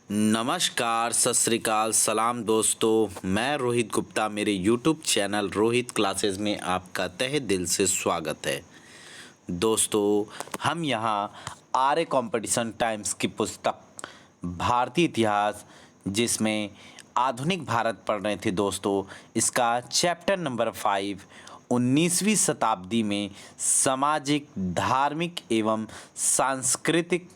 नमस्कार, सत श्री अकाल, सलाम दोस्तों। मैं रोहित गुप्ता, मेरे यूट्यूब चैनल रोहित क्लासेस में आपका तहे दिल से स्वागत है। दोस्तों, हम यहाँ आर्य कंपटीशन टाइम्स की पुस्तक भारतीय इतिहास, जिसमें आधुनिक भारत पढ़ रहे थे दोस्तों, इसका चैप्टर नंबर 5 19वीं शताब्दी में सामाजिक, धार्मिक एवं सांस्कृतिक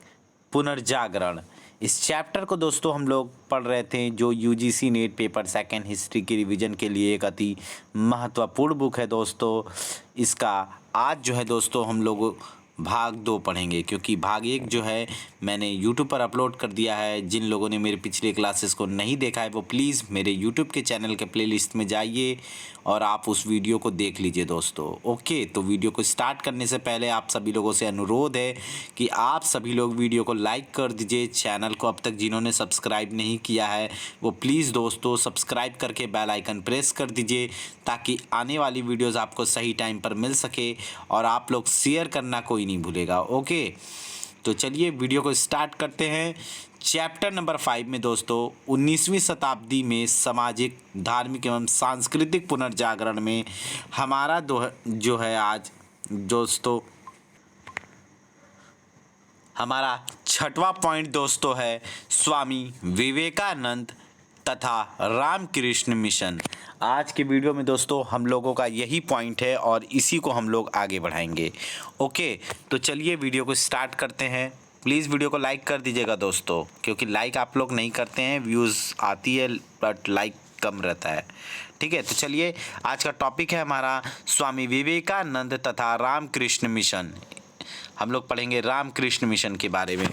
पुनर्जागरण। इस चैप्टर को दोस्तों हम लोग पढ़ रहे थे, जो UGC net paper second history के रिवीजन के लिए एक अति महत्वपूर्ण बुक है दोस्तों। इसका आज जो है दोस्तों हम लोग भाग 2 पढ़ेंगे, क्योंकि भाग 1 जो है मैंने यूट्यूब पर अपलोड कर दिया है। जिन लोगों ने मेरे पिछले क्लासेस को नहीं देखा है वो प्लीज़ मेरे यूट्यूब के चैनल के प्लेलिस्ट में जाइए और आप उस वीडियो को देख लीजिए दोस्तों। ओके, तो वीडियो को स्टार्ट करने से पहले आप सभी लोगों से अनुरोध है कि आप सभी लोग वीडियो को लाइक कर दीजिए। चैनल को अब तक जिन्होंने सब्सक्राइब नहीं किया है वो प्लीज़ दोस्तों सब्सक्राइब करके बेल आइकन प्रेस कर दीजिए, ताकि आने वाली वीडियोज़ आपको सही टाइम पर मिल सके। और आप लोग शेयर करना कोई नहीं भूलेगा। ओके, तो चलिए वीडियो को स्टार्ट करते हैं। चैप्टर नंबर 5 में दोस्तों 19वीं शताब्दी में सामाजिक, धार्मिक एवं सांस्कृतिक पुनर्जागरण में हमारा जो है आज दोस्तों हमारा 6वां पॉइंट दोस्तों है स्वामी विवेकानंद तथा रामकृष्ण मिशन। आज के वीडियो में दोस्तों हम लोगों का यही पॉइंट है और इसी को हम लोग आगे बढ़ाएंगे। ओके, तो चलिए वीडियो को स्टार्ट करते हैं। प्लीज़ वीडियो को लाइक कर दीजिएगा दोस्तों, क्योंकि लाइक आप लोग नहीं करते हैं, व्यूज़ आती है बट लाइक कम रहता है। ठीक है, तो चलिए आज का टॉपिक है हमारा स्वामी विवेकानंद तथा रामकृष्ण मिशन। हम लोग पढ़ेंगे रामकृष्ण मिशन के बारे में।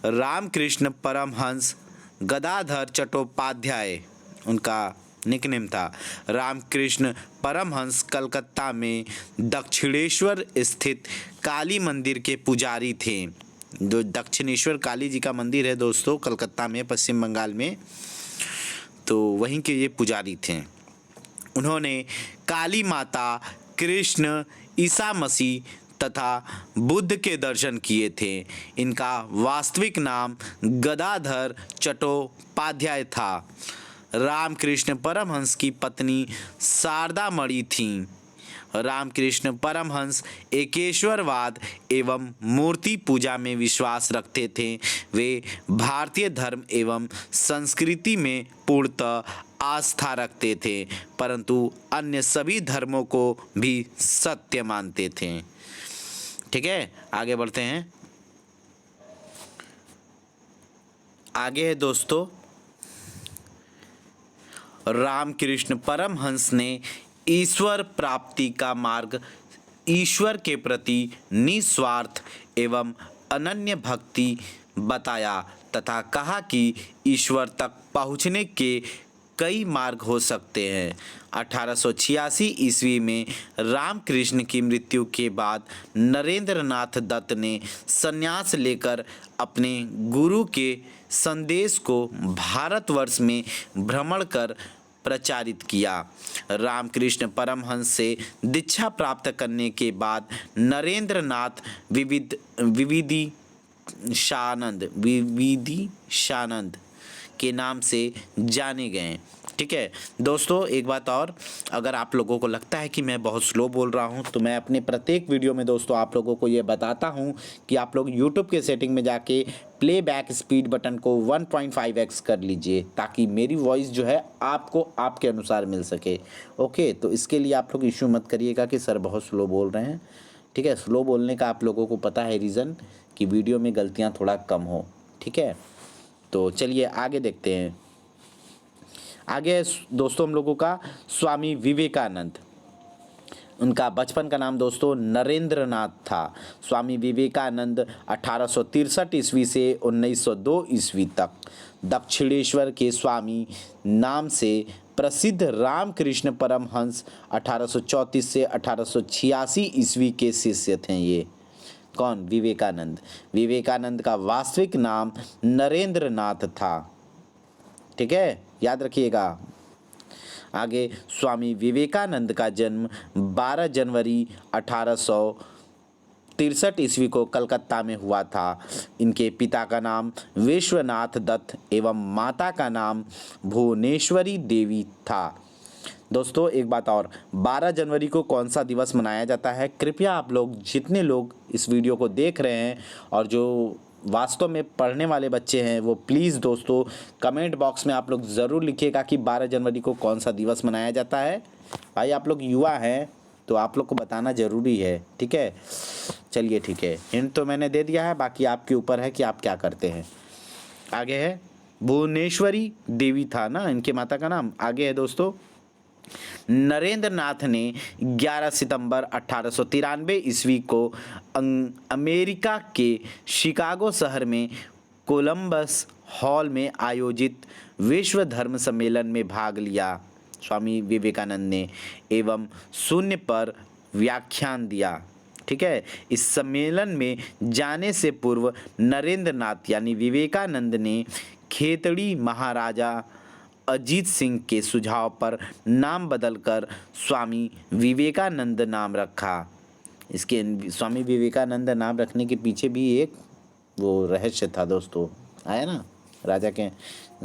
रामकृष्ण परमहंस गदाधर चट्टोपाध्याय उनका निकनेम था। रामकृष्ण परमहंस कलकत्ता में दक्षिणेश्वर स्थित काली मंदिर के पुजारी थे। जो दक्षिणेश्वर काली जी का मंदिर है दोस्तों कलकत्ता में, पश्चिम बंगाल में, तो वहीं के ये पुजारी थे। उन्होंने काली माता, कृष्ण, ईसा मसीह तथा बुद्ध के दर्शन किए थे। इनका वास्तविक नाम गदाधर चट्टोपाध्याय था। रामकृष्ण परमहंस की पत्नी शारदा मणि थीं। रामकृष्ण परमहंस एकेश्वरवाद एवं मूर्ति पूजा में विश्वास रखते थे। वे भारतीय धर्म एवं संस्कृति में पूर्णतः आस्था रखते थे, परंतु अन्य सभी धर्मों को भी सत्य मानते थे। ठीक है, आगे बढ़ते हैं। आगे है दोस्तों, रामकृष्ण परमहंस ने ईश्वर प्राप्ति का मार्ग ईश्वर के प्रति निस्वार्थ एवं अनन्य भक्ति बताया तथा कहा कि ईश्वर तक पहुँचने के कई मार्ग हो सकते हैं। 1886 ईस्वी में रामकृष्ण की मृत्यु के बाद नरेंद्र नाथ दत्त ने संन्यास लेकर अपने गुरु के संदेश को भारतवर्ष में भ्रमण कर प्रचारित किया। रामकृष्ण परमहंस से दीक्षा प्राप्त करने के बाद नरेंद्र नाथ विविधिशानंद के नाम से जाने गए। ठीक है दोस्तों, एक बात और, अगर आप लोगों को लगता है कि मैं बहुत स्लो बोल रहा हूं, तो मैं अपने प्रत्येक वीडियो में दोस्तों आप लोगों को ये बताता हूं कि आप लोग यूट्यूब के सेटिंग में जाके प्लेबैक स्पीड बटन को 1.5x कर लीजिए, ताकि मेरी वॉइस जो है आपको आपके अनुसार मिल सके। ओके, तो इसके लिए आप लोग इशू मत करिएगा कि सर बहुत स्लो बोल रहे हैं। ठीक है, स्लो बोलने का आप लोगों को पता है रीज़न, कि वीडियो में गलतियाँ थोड़ा कम हो। ठीक है, तो चलिए आगे देखते हैं। आगे है दोस्तों हम लोगों का स्वामी विवेकानंद। उनका बचपन का नाम दोस्तों नरेंद्र नाथ था। स्वामी विवेकानंद 1863 ईस्वी से 1902 ईस्वी तक दक्षिणेश्वर के स्वामी नाम से प्रसिद्ध रामकृष्ण परमहंस 1834 से 1886 ईस्वी के शिष्य थे। ये कौन? विवेकानंद। विवेकानंद का वास्तविक नाम नरेंद्र नाथ था। ठीक है, याद रखिएगा। आगे, स्वामी विवेकानंद का जन्म 12 जनवरी 1800 1863 ईस्वी को कलकत्ता में हुआ था। इनके पिता का नाम विश्वनाथ दत्त एवं माता का नाम भुवनेश्वरी देवी था। दोस्तों एक बात और, 12 जनवरी को कौन सा दिवस मनाया जाता है? कृपया आप लोग जितने लोग इस वीडियो को देख रहे हैं और जो वास्तव में पढ़ने वाले बच्चे हैं वो प्लीज़ दोस्तों कमेंट बॉक्स में आप लोग ज़रूर लिखिएगा कि 12 जनवरी को कौन सा दिवस मनाया जाता है। भाई आप लोग युवा हैं तो आप लोग को बताना ज़रूरी है, ठीक है। चलिए ठीक है, हिंट तो मैंने दे दिया है, बाकी आपके ऊपर है कि आप क्या करते हैं। आगे है भुवनेश्वरी देवी था ना इनके माता का नाम। आगे है दोस्तों, नरेंद्र नाथ ने 11 सितंबर 1893 ईस्वी को अमेरिका के शिकागो शहर में कोलंबस हॉल में आयोजित विश्व धर्म सम्मेलन में भाग लिया। स्वामी विवेकानंद ने एवं शून्य पर व्याख्यान दिया, ठीक है। इस सम्मेलन में जाने से पूर्व नरेंद्र नाथ यानी विवेकानंद ने खेतड़ी महाराजा अजीत सिंह के सुझाव पर नाम बदलकर स्वामी विवेकानंद नाम रखा। इसके स्वामी विवेकानंद नाम रखने के पीछे भी एक वो रहस्य था दोस्तों, आया ना, राजा के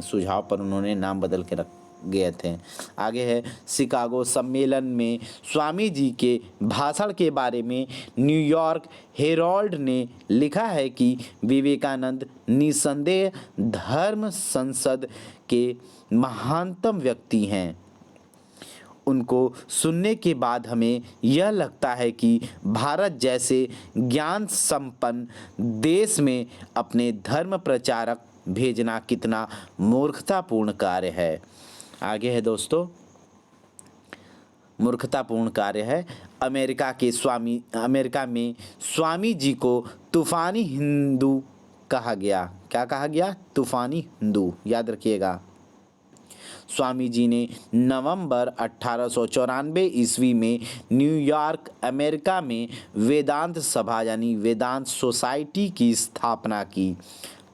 सुझाव पर उन्होंने नाम बदल के रख गए थे। आगे है शिकागो सम्मेलन में स्वामी जी के भाषण के बारे में न्यूयॉर्क हेराल्ड ने लिखा है कि विवेकानंद निसंदेह धर्म संसद के महानतम व्यक्ति हैं। उनको सुनने के बाद हमें यह लगता है कि भारत जैसे ज्ञान संपन्न देश में अपने धर्म प्रचारक भेजना कितना मूर्खतापूर्ण कार्य है। आगे है दोस्तों, मूर्खतापूर्ण कार्य है। अमेरिका में स्वामी जी को तूफानी हिंदू कहा गया। क्या कहा गया? तूफानी हिंदू, याद रखिएगा। स्वामी जी ने नवंबर 1894 ईस्वी में न्यूयॉर्क अमेरिका में वेदांत सभा यानी वेदांत सोसाइटी की स्थापना की।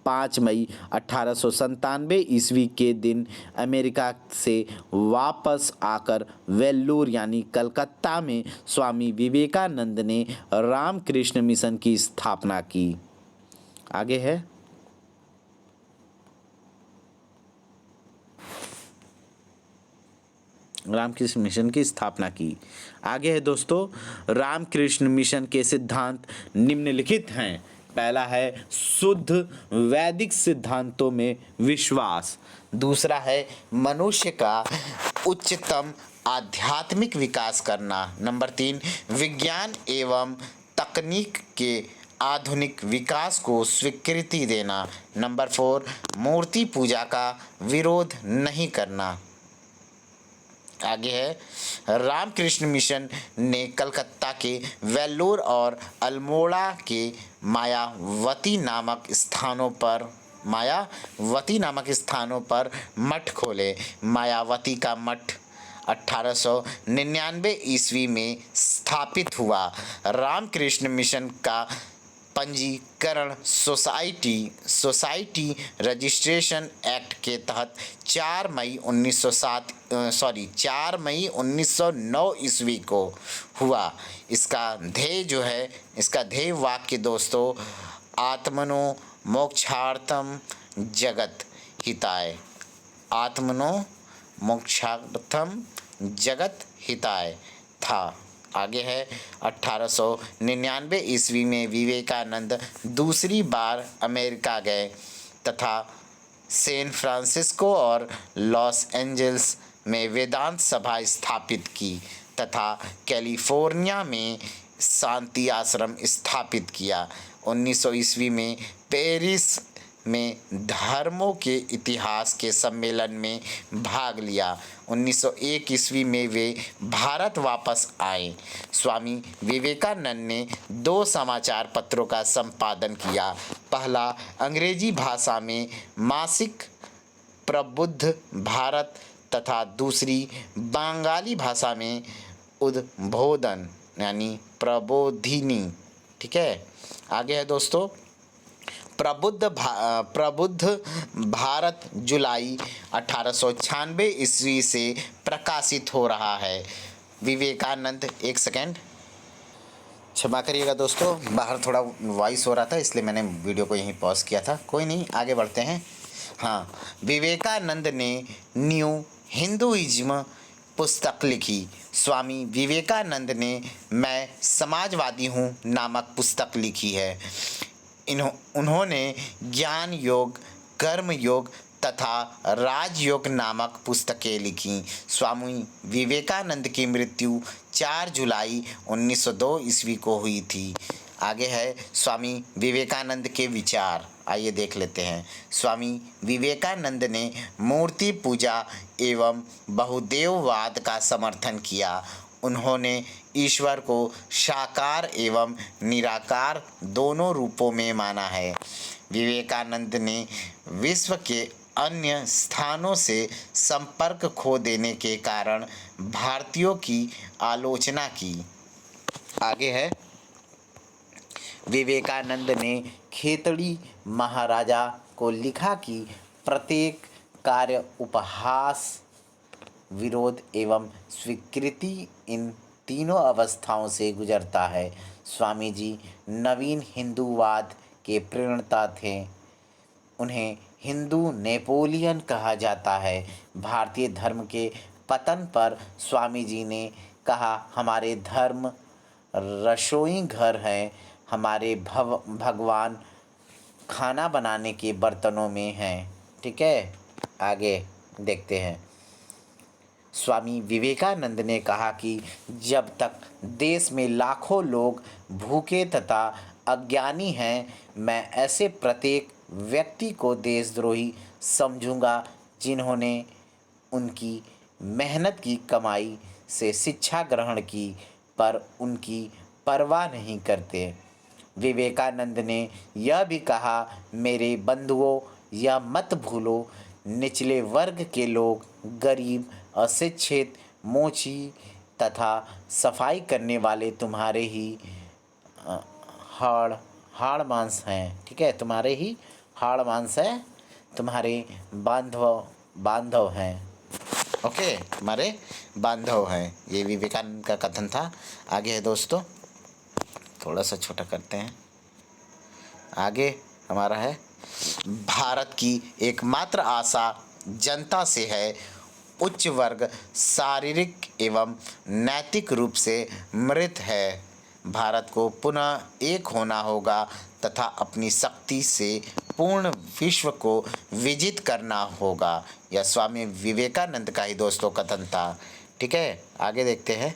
5 मई 1897 ईस्वी के दिन अमेरिका से वापस आकर वेल्लूर यानी कलकत्ता में स्वामी विवेकानंद ने रामकृष्ण मिशन की स्थापना की। आगे है रामकृष्ण मिशन की स्थापना की। आगे है दोस्तों, रामकृष्ण मिशन के सिद्धांत निम्नलिखित हैं। पहला है शुद्ध वैदिक सिद्धांतों में विश्वास। दूसरा है मनुष्य का उच्चतम आध्यात्मिक विकास करना। नंबर 3, विज्ञान एवं तकनीक के आधुनिक विकास को स्वीकृति देना। नंबर 4, मूर्ति पूजा का विरोध नहीं करना। आगे है रामकृष्ण मिशन ने कलकत्ता के वेल्लोर और अल्मोड़ा के मायावती नामक स्थानों पर मठ खोले। मायावती का मठ 1899 ईस्वी में स्थापित हुआ। रामकृष्ण मिशन का पंजीकरण सोसाइटी रजिस्ट्रेशन एक्ट के तहत 4 मई 1909 ईस्वी को हुआ। इसका ध्येय वाक्य दोस्तों आत्मनो मोक्षार्थम जगत हिताय। आत्मनो मोक्षार्थम जगत हिताय था। आगे है 1899 ईस्वी में विवेकानंद दूसरी बार अमेरिका गए तथा सैन फ्रांसिस्को और लॉस एंजल्स में वेदांत सभा स्थापित की तथा कैलिफोर्निया में शांति आश्रम स्थापित किया। 1900 ईस्वी में पेरिस में धर्मों के इतिहास के सम्मेलन में भाग लिया। 1901 ईस्वी में वे भारत वापस आए। स्वामी विवेकानंद ने 2 समाचार पत्रों का संपादन किया। पहला अंग्रेजी भाषा में मासिक प्रबुद्ध भारत तथा दूसरी बंगाली भाषा में उद्बोधन यानी प्रबोधिनी। ठीक है, आगे है दोस्तों प्रबुद्ध भारत जुलाई 1896 ईस्वी से प्रकाशित हो रहा है। विवेकानंद, एक सेकेंड, क्षमा करिएगा दोस्तों, बाहर थोड़ा वॉइस हो रहा था इसलिए मैंने वीडियो को यहीं पॉज किया था। कोई नहीं, आगे बढ़ते हैं। हाँ, विवेकानंद ने न्यू हिंदुइज्म पुस्तक लिखी। स्वामी विवेकानंद ने मैं समाजवादी हूँ नामक पुस्तक लिखी है। उन्होंने ज्ञान योग, कर्म योग तथा राजयोग नामक पुस्तकें लिखीं। स्वामी विवेकानंद की मृत्यु 4 जुलाई 1902 ईस्वी को हुई थी। आगे है स्वामी विवेकानंद के विचार, आइए देख लेते हैं। स्वामी विवेकानंद ने मूर्ति पूजा एवं बहुदेववाद का समर्थन किया। उन्होंने ईश्वर को साकार एवं निराकार दोनों रूपों में माना है। विवेकानंद ने विश्व के अन्य स्थानों से संपर्क खो देने के कारण भारतीयों की आलोचना की। आगे है, विवेकानंद ने खेतड़ी महाराजा को लिखा कि प्रत्येक कार्य उपहास, विरोध एवं स्वीकृति इन तीनों अवस्थाओं से गुजरता है। स्वामी जी नवीन हिंदूवाद के प्रणेता थे। उन्हें हिंदू नेपोलियन कहा जाता है। भारतीय धर्म के पतन पर स्वामी जी ने कहा, हमारे धर्म रसोई घर है, हमारे भगवान खाना बनाने के बर्तनों में हैं। ठीक है, आगे देखते हैं। स्वामी विवेकानंद ने कहा कि जब तक देश में लाखों लोग भूखे तथा अज्ञानी हैं, मैं ऐसे प्रत्येक व्यक्ति को देशद्रोही समझूंगा जिन्होंने उनकी मेहनत की कमाई से शिक्षा ग्रहण की पर उनकी परवाह नहीं करते। विवेकानंद ने यह भी कहा, मेरे बंधुओं, यह मत भूलो, निचले वर्ग के लोग, गरीब, अशिक्षित, मोची तथा सफाई करने वाले तुम्हारे ही हाड़ मांस हैं। ठीक है, तुम्हारे ही हाड़ मांस है, तुम्हारे बांधव हैं। ओके, तुम्हारे बांधव हैं। ये विवेकानंद का कथन था। आगे है दोस्तों, थोड़ा सा छोटा करते हैं। आगे हमारा है, भारत की एकमात्र आशा जनता से है। उच्च वर्ग शारीरिक एवं नैतिक रूप से मृत है। भारत को पुनः एक होना होगा तथा अपनी शक्ति से पूर्ण विश्व को विजित करना होगा। यह स्वामी विवेकानंद का ही दोस्तों कथन था। ठीक है, आगे देखते हैं।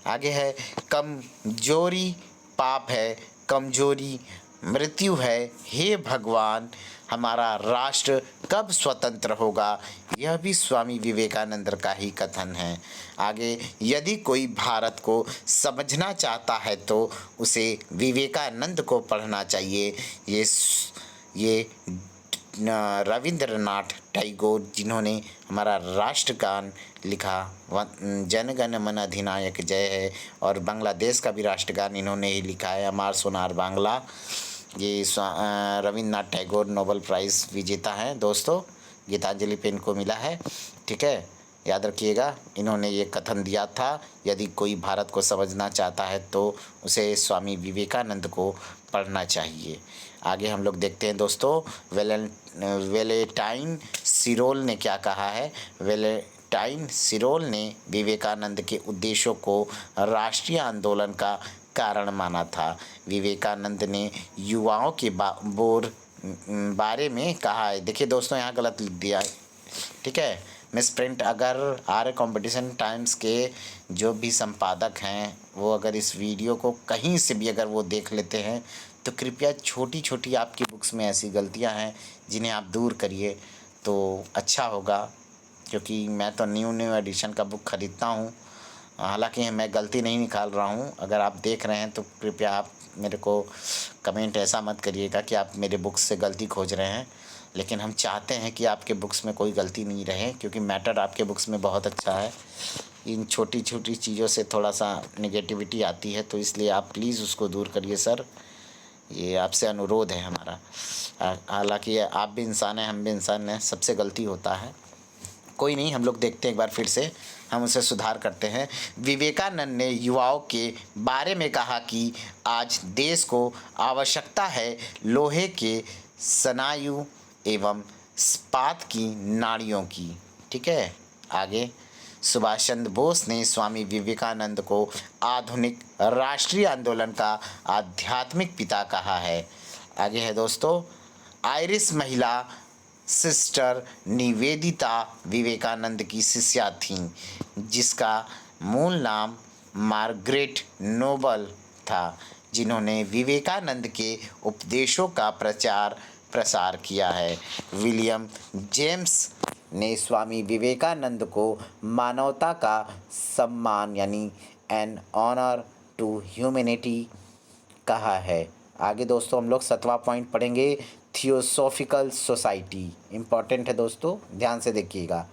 आगे है, कमजोरी पाप है, कमजोरी मृत्यु है। हे भगवान, हमारा राष्ट्र कब स्वतंत्र होगा? यह भी स्वामी विवेकानंद का ही कथन है। आगे, यदि कोई भारत को समझना चाहता है तो उसे विवेकानंद को पढ़ना चाहिए। ये रविंद्रनाथ टैगोर, जिन्होंने हमारा राष्ट्रगान लिखा, जन गण मन अधिनायक जय है, और बांग्लादेश का भी राष्ट्रगान इन्होंने ही लिखा है, अमार सोनार बांग्ला। ये रविंद्रनाथ टैगोर नोबेल प्राइज़ विजेता हैं दोस्तों, गीतांजलि पे इनको मिला है। ठीक है, याद रखिएगा, इन्होंने ये कथन दिया था, यदि कोई भारत को समझना चाहता है तो उसे स्वामी विवेकानंद को पढ़ना चाहिए। आगे हम लोग देखते हैं दोस्तों, वेलेंटाइन सिरोल ने क्या कहा है। वेलेंटाइन सिरोल ने विवेकानंद के उद्देश्यों को राष्ट्रीय आंदोलन का कारण माना था। विवेकानंद ने युवाओं के बारे में कहा है। देखिए दोस्तों, यहाँ गलत लिख दिया है। ठीक है, मिस प्रिंट, अगर आर्य कंपटीशन टाइम्स के जो भी संपादक हैं वो अगर इस वीडियो को कहीं से भी अगर वो देख लेते हैं तो कृपया छोटी छोटी आपकी बुक्स में ऐसी गलतियां हैं जिन्हें आप दूर करिए तो अच्छा होगा, क्योंकि मैं तो न्यू एडिशन का बुक ख़रीदता हूँ। हालांकि मैं गलती नहीं निकाल रहा हूँ। अगर आप देख रहे हैं तो कृपया आप मेरे को कमेंट ऐसा मत करिएगा कि आप मेरे बुक्स से गलती खोज रहे हैं, लेकिन हम चाहते हैं कि आपके बुक्स में कोई गलती नहीं रहे, क्योंकि मैटर आपके बुक्स में बहुत अच्छा है। इन छोटी छोटी चीज़ों से थोड़ा सा नेगेटिविटी आती है, तो इसलिए आप प्लीज़ उसको दूर करिए सर, ये आपसे अनुरोध है हमारा। हालांकि आप भी इंसान हैं, हम भी इंसान हैं, सबसे गलती होता है। कोई नहीं, हम लोग देखते हैं एक बार फिर से, हम उसे सुधार करते हैं। विवेकानंद ने युवाओं के बारे में कहा कि आज देश को आवश्यकता है लोहे के स्नायु एवं इस्पात की नाड़ियों की। ठीक है, आगे सुभाष चंद्र बोस ने स्वामी विवेकानंद को आधुनिक राष्ट्रीय आंदोलन का आध्यात्मिक पिता कहा है। आगे है दोस्तों, आयरिश महिला सिस्टर निवेदिता विवेकानंद की शिष्या थीं, जिसका मूल नाम मार्गरेट नोबल था, जिन्होंने विवेकानंद के उपदेशों का प्रचार प्रसार किया है। विलियम जेम्स ने स्वामी विवेकानंद को मानवता का सम्मान यानी एन ऑनर टू ह्यूमैनिटी कहा है। आगे दोस्तों हम लोग 7वां पॉइंट पढ़ेंगे, थियोसॉफिकल सोसाइटी। इम्पॉर्टेंट है दोस्तों, ध्यान से देखिएगा।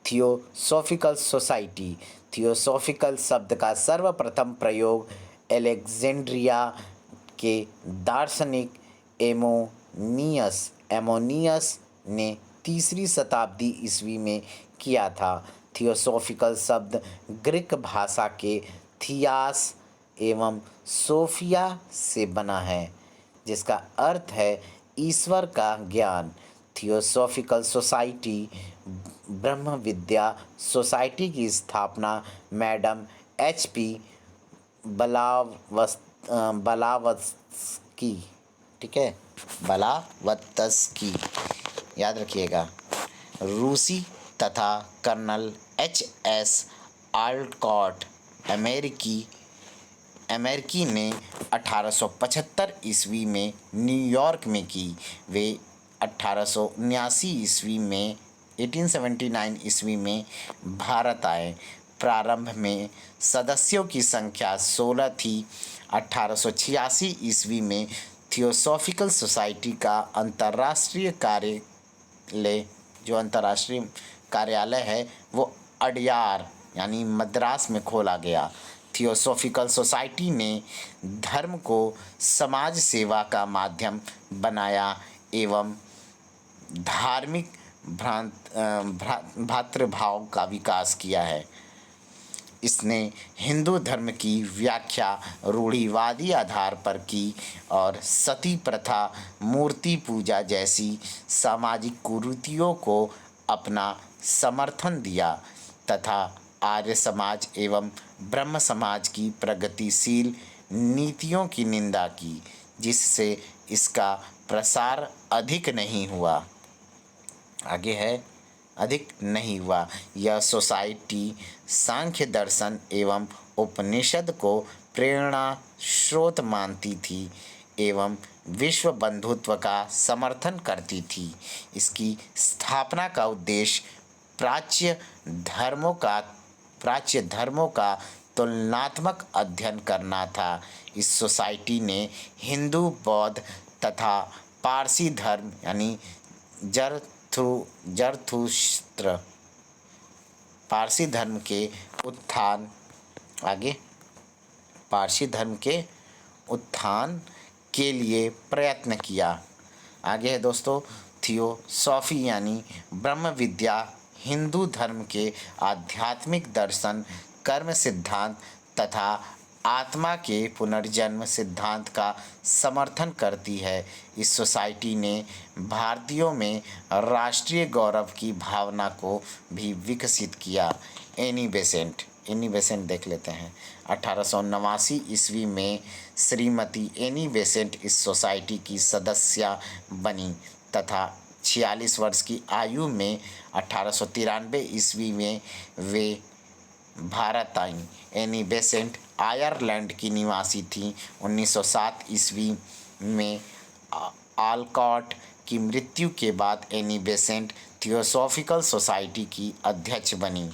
थियोसॉफिकल सोसाइटी, थियोसॉफिकल शब्द का सर्वप्रथम प्रयोग एलेक्जेंड्रिया के दार्शनिक एमोनियस ने 3री शताब्दी ईस्वी में किया था। थियोसॉफिकल शब्द ग्रीक भाषा के थियास एवं सोफिया से बना है, जिसका अर्थ है ईश्वर का ज्ञान। थियोसॉफिकल सोसाइटी ब्रह्म विद्या सोसाइटी की स्थापना मैडम HP ब्लावत्स्की, ठीक है, ब्लावत्स्की याद रखिएगा, रूसी तथा कर्नल HS आल्टकॉट अमेरिकी ने 1875 ईस्वी में न्यूयॉर्क में की। वे 1879 ईस्वी में 1879 ईस्वी में भारत आए। प्रारंभ में सदस्यों की संख्या 16 थी। 1886 ईस्वी में थियोसॉफिकल सोसाइटी का अंतर्राष्ट्रीय कार्यालय है वो अडयार यानी मद्रास में खोला गया। थियोसॉफिकल सोसाइटी ने धर्म को समाज सेवा का माध्यम बनाया एवं धार्मिक भ्रातृभाव का विकास किया है। इसने हिंदू धर्म की व्याख्या रूढ़िवादी आधार पर की और सती प्रथा, मूर्ति पूजा जैसी सामाजिक कुरीतियों को अपना समर्थन दिया तथा आर्य समाज एवं ब्रह्म समाज की प्रगतिशील नीतियों की निंदा की, जिससे इसका प्रसार अधिक नहीं हुआ। आगे है, अधिक नहीं हुआ। यह सोसाइटी सांख्य दर्शन एवं उपनिषद को प्रेरणा स्रोत मानती थी एवं विश्व बंधुत्व का समर्थन करती थी। इसकी स्थापना का उद्देश्य प्राच्य धर्मों का तुलनात्मक अध्ययन करना था। इस सोसाइटी ने हिंदू, बौद्ध तथा पारसी धर्म यानी जरथुस्त्र पारसी धर्म के उत्थान के लिए प्रयत्न किया। आगे है दोस्तों, थियोसॉफी यानी ब्रह्म विद्या हिंदू धर्म के आध्यात्मिक दर्शन, कर्म सिद्धांत तथा आत्मा के पुनर्जन्म सिद्धांत का समर्थन करती है। इस सोसाइटी ने भारतीयों में राष्ट्रीय गौरव की भावना को भी विकसित किया। एनी बेसेंट देख लेते हैं। 1889 ईस्वी में श्रीमती एनी बेसेंट इस सोसाइटी की सदस्य बनी तथा 46 वर्ष की आयु में 1893 ईस्वी में वे भारत आईं। एनी बेसेंट आयरलैंड की निवासी थीं। 1907 ईस्वी में आलकॉट की मृत्यु के बाद एनी बेसेंट थियोसॉफिकल सोसाइटी की अध्यक्ष बनी।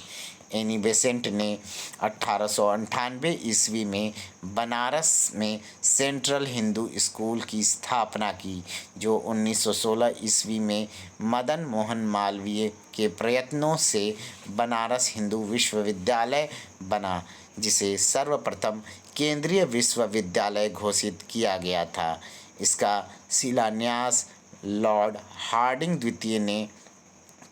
एनी बेसेंट ने 1898 ईस्वी में बनारस में सेंट्रल हिंदू स्कूल की स्थापना की, जो 1916 ईस्वी में मदन मोहन मालवीय के प्रयत्नों से बनारस हिंदू विश्वविद्यालय बना, जिसे सर्वप्रथम केंद्रीय विश्वविद्यालय घोषित किया गया था। इसका शिलान्यास लॉर्ड हार्डिंग द्वितीय ने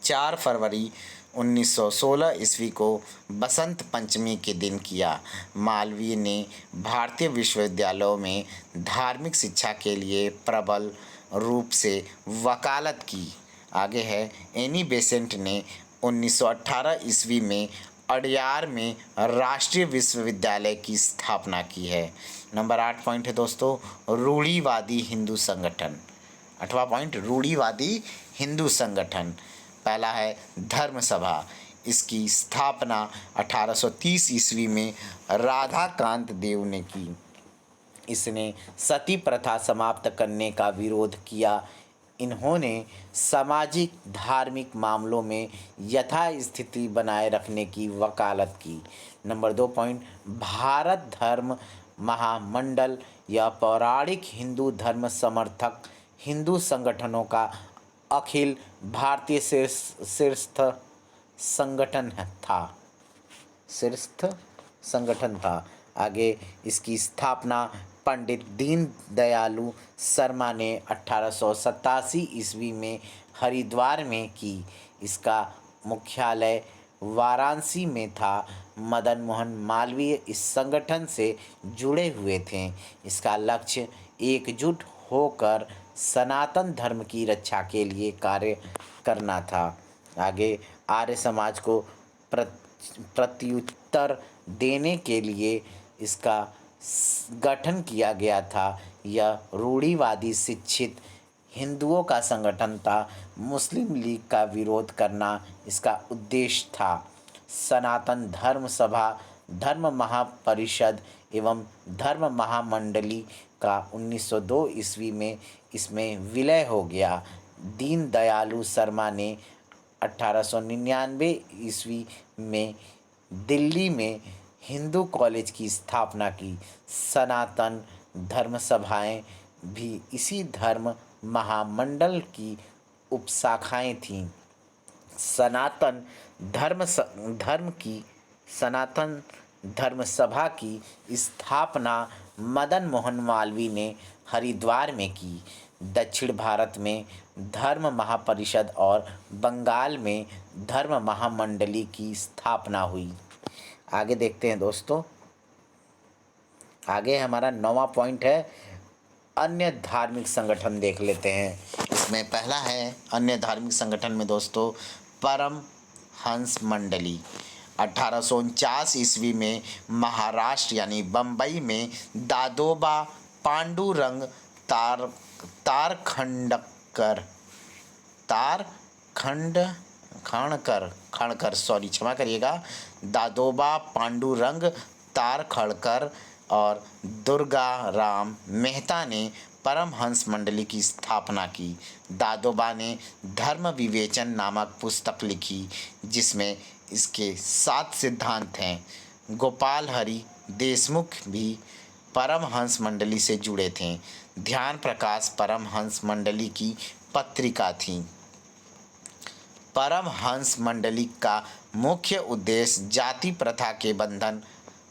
4 फरवरी 1916 ईस्वी को बसंत पंचमी के दिन किया। मालवीय ने भारतीय विश्वविद्यालयों में धार्मिक शिक्षा के लिए प्रबल रूप से वकालत की। आगे है, एनी बेसेंट ने 1918 ईस्वी में अडयार में राष्ट्रीय विश्वविद्यालय की स्थापना की है। नंबर 8 पॉइंट है दोस्तों, रूढ़िवादी हिंदू संगठन। 8वां पॉइंट, रूढ़िवादी हिंदू संगठन। पहला है धर्म सभा। इसकी स्थापना 1830 ईस्वी में राधाकांत देव ने की। इसने सती प्रथा समाप्त करने का विरोध किया। इन्होंने सामाजिक धार्मिक मामलों में यथास्थिति बनाए रखने की वकालत की। नंबर 2 पॉइंट, भारत धर्म महामंडल या पौराणिक हिंदू धर्म समर्थक हिंदू संगठनों का अखिल भारतीय शीर्ष संगठन था। आगे, इसकी स्थापना पंडित दीनदयालु शर्मा ने 1887 ईस्वी में हरिद्वार में की। इसका मुख्यालय वाराणसी में था। मदन मोहन मालवीय इस संगठन से जुड़े हुए थे। इसका लक्ष्य एकजुट होकर सनातन धर्म की रक्षा के लिए कार्य करना था। आगे, आर्य समाज को प्रत्युत्तर देने के लिए इसका गठन किया गया था। यह रूढ़िवादी शिक्षित हिंदुओं का संगठन था। मुस्लिम लीग का विरोध करना इसका उद्देश्य था। सनातन धर्म सभा, धर्म महापरिषद एवं धर्म महामंडली का 1902 ईस्वी में इसमें विलय हो गया। दीनदयालु शर्मा ने 1899 ईस्वी में दिल्ली में हिंदू कॉलेज की स्थापना की। सनातन धर्म सभाएं भी इसी धर्म महामंडल की उपशाखाएं थीं। सनातन धर्म सभा की स्थापना मदन मोहन मालवीय ने हरिद्वार में की। दक्षिण भारत में धर्म महापरिषद और बंगाल में धर्म महामंडली की स्थापना हुई। आगे देखते हैं दोस्तों, आगे हमारा 9वां पॉइंट है, अन्य धार्मिक संगठन देख लेते हैं। इसमें पहला है अन्य धार्मिक संगठन में दोस्तों परमहंस मंडली। 1849 ईस्वी में महाराष्ट्र यानी बम्बई में दादोबा पांडुरंग दादोबा पांडुरंग तारखड़कर और दुर्गा राम मेहता ने परमहंस मंडली की स्थापना की। दादोबा ने धर्म विवेचन नामक पुस्तक लिखी, जिसमें इसके 7 सिद्धांत हैं। गोपाल हरि देशमुख भी परमहंस मंडली से जुड़े थे। ध्यान प्रकाश परमहंस मंडली की पत्रिका थी। परमहंस मंडली का मुख्य उद्देश्य जाति प्रथा के बंधन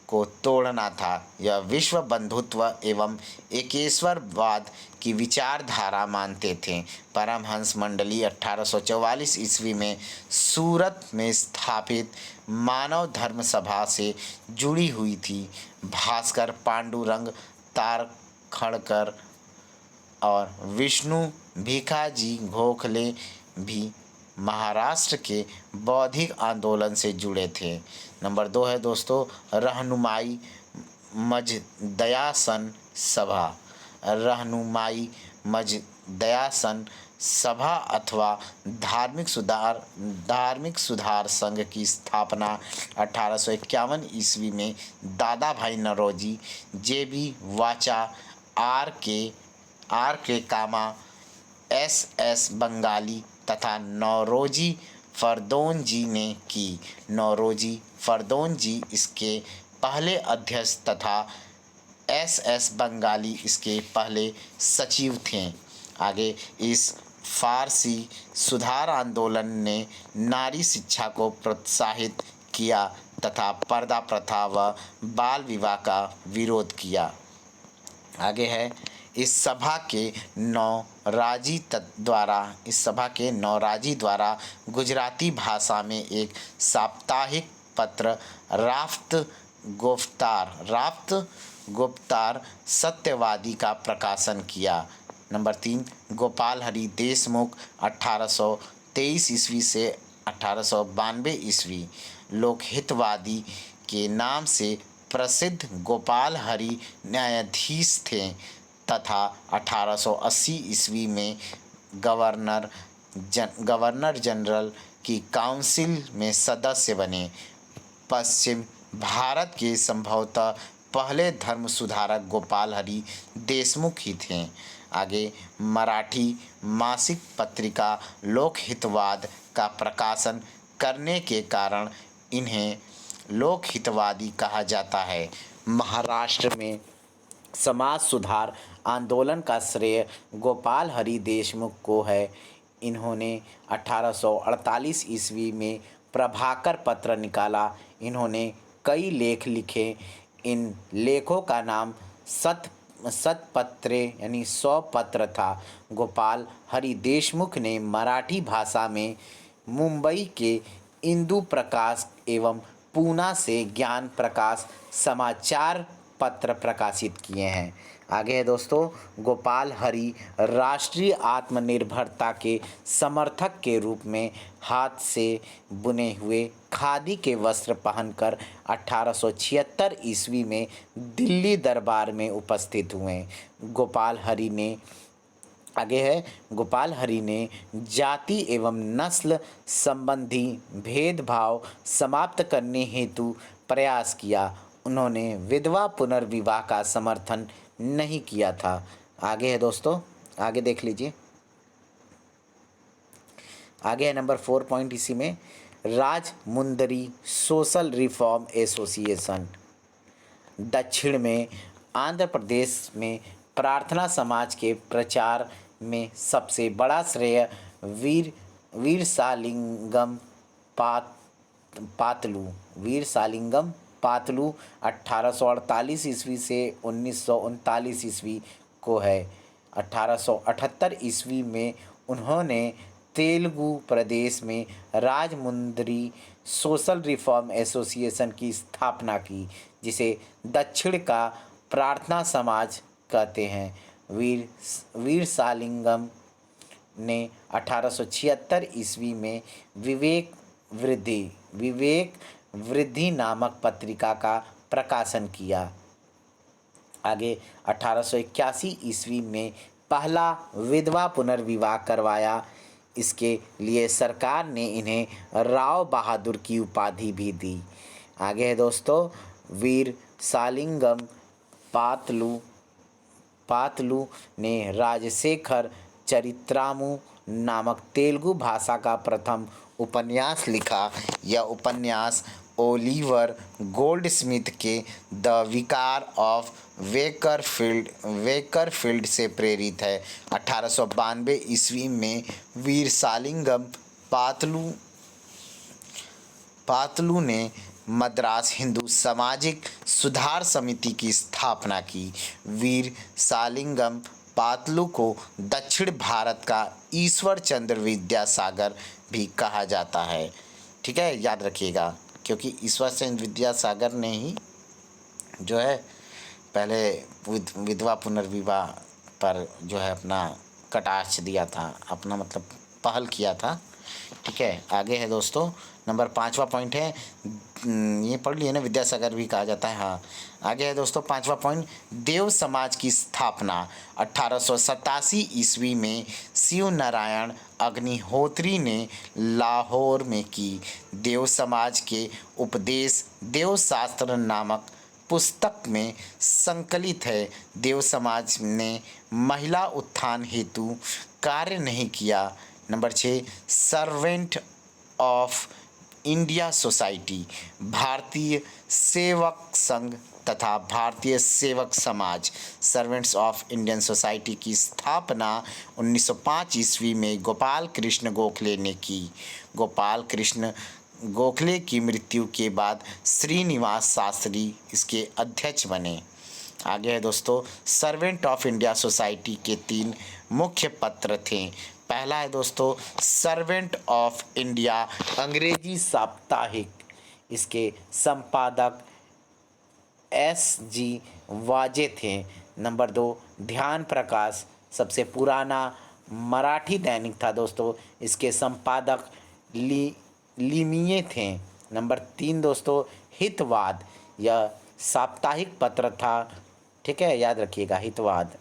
को तोड़ना था। यह विश्व बंधुत्व एवं एकेश्वरवाद की विचारधारा मानते थे। परमहंस मंडली 1844 ईस्वी में सूरत में स्थापित मानव धर्म सभा से जुड़ी हुई थी। भास्कर पांडुरंग तारखड़कर और विष्णु भिखाजी गोखले भी महाराष्ट्र के बौद्धिक आंदोलन से जुड़े थे। नंबर 2 है दोस्तों रहनुमाई मजदयासन सभा। रहनुमाई मजदयासन सभा अथवा धार्मिक सुधार संघ की स्थापना 1851 ईस्वी में दादा भाई नौरोजी, जे.बी. वाचा, आर के कामा, एस बंगाली तथा नौरोजी फरदौनजी ने की। नौरोजी फरदौनजी इसके पहले अध्यक्ष तथा एस बंगाली इसके पहले सचिव थे। आगे, इस फारसी सुधार आंदोलन ने नारी शिक्षा को प्रोत्साहित किया तथा पर्दा प्रथा व बाल विवाह का विरोध किया। आगे है इस सभा के नौराजी द्वारा गुजराती भाषा में एक साप्ताहिक पत्र राफ्त गुफ्तार सत्यवादी का प्रकाशन किया। नंबर 3, गोपाल हरि देशमुख 1823 ईस्वी से 1892 ईस्वी लोकहितवादी के नाम से प्रसिद्ध गोपाल हरि न्यायाधीश थे तथा 1880 ईस्वी में गवर्नर जनरल की काउंसिल में सदस्य बने। पश्चिम भारत के संभवतः पहले धर्म सुधारक गोपाल हरि देशमुख ही थे। आगे, मराठी मासिक पत्रिका लोकहितवाद का प्रकाशन करने के कारण इन्हें लोकहितवादी कहा जाता है। महाराष्ट्र में समाज सुधार आंदोलन का श्रेय गोपाल हरि देशमुख को है। इन्होंने 1848 ईस्वी में प्रभाकर पत्र निकाला। इन्होंने कई लेख लिखे। इन लेखों का नाम शतपत्रे यानी 100 पत्र था। गोपाल हरि देशमुख ने मराठी भाषा में मुंबई के इंदु प्रकाश एवं पूना से ज्ञान प्रकाश समाचार पत्र प्रकाशित किए हैं। आगे है दोस्तों, गोपाल हरि राष्ट्रीय आत्मनिर्भरता के समर्थक के रूप में हाथ से बुने हुए खादी के वस्त्र पहनकर 1876 ईस्वी में दिल्ली दरबार में उपस्थित हुए। गोपाल हरि ने जाति एवं नस्ल संबंधी भेदभाव समाप्त करने हेतु प्रयास किया। उन्होंने विधवा पुनर्विवाह का समर्थन नहीं किया था। आगे है दोस्तों, आगे देख लीजिए। आगे है नंबर 4 पॉइंट इसी में, राजमुंदरी सोशल रिफॉर्म एसोसिएशन। दक्षिण में आंध्र प्रदेश में प्रार्थना समाज के प्रचार में सबसे बड़ा श्रेय वीरसालिंगम पातलू 1848 ईस्वी से 1939 ईस्वी को है। 1878 ईस्वी में उन्होंने तेलुगु प्रदेश में राजमुंदरी सोशल रिफॉर्म एसोसिएशन की स्थापना की, जिसे दक्षिण का प्रार्थना समाज कहते हैं। वीरसालिंगम ने 1876 ईस्वी में विवेक वृद्धि नामक पत्रिका का प्रकाशन किया। आगे 1881 ईस्वी में पहला विधवा पुनर्विवाह करवाया। इसके लिए सरकार ने इन्हें राव बहादुर की उपाधि भी दी। आगे है दोस्तों, वीरसालिंगम पातलू ने राजशेखर चरित्रामू नामक तेलुगु भाषा का प्रथम उपन्यास लिखा। यह उपन्यास ओलिवर गोल्डस्मिथ के द विकार ऑफ वेकरफील्ड से प्रेरित है। 1892 ईस्वी में वीरसालिंगम पातलू ने मद्रास हिंदू सामाजिक सुधार समिति की स्थापना की। वीरसालिंगम पातलू को दक्षिण भारत का ईश्वर चंद्र विद्यासागर भी कहा जाता है। ठीक है, याद रखिएगा, क्योंकि ईश्वर चंद्र विद्यासागर ने ही जो है पहले विधवा पुनर्विवाह पर जो है अपना कटाक्ष दिया था, अपना मतलब पहल किया था। ठीक है, आगे है दोस्तों, नंबर 5वां पॉइंट है, ये पढ़ लिए ना, विद्यासागर भी कहा जाता है। हाँ, आगे है दोस्तों 5वां पॉइंट, देव समाज की स्थापना 1887 ईस्वी में शिव नारायण अग्निहोत्री ने लाहौर में की। देव समाज के उपदेश देवशास्त्र नामक पुस्तक में संकलित है। देव समाज ने महिला उत्थान हेतु कार्य नहीं किया। Number 6, servant of India society, भारतीय सेवक संघ तथा भारतीय सेवक समाज सर्वेंट्स ऑफ इंडियन सोसाइटी की स्थापना 1905 ईस्वी में गोपाल कृष्ण गोखले ने की। गोपाल कृष्ण गोखले की मृत्यु के बाद श्रीनिवास शास्त्री इसके अध्यक्ष बने। आगे है दोस्तों, सर्वेंट ऑफ इंडिया सोसाइटी के 3 मुख्य पत्र थे। पहला है दोस्तों सर्वेंट ऑफ इंडिया अंग्रेजी साप्ताहिक, इसके संपादक S.G. वाजे थे। नंबर 2 ध्यान प्रकाश, सबसे पुराना मराठी दैनिक था दोस्तों, इसके संपादक लिमिये थे। नंबर 3 दोस्तों हितवाद, यह साप्ताहिक पत्र था, ठीक है, याद रखिएगा हितवाद।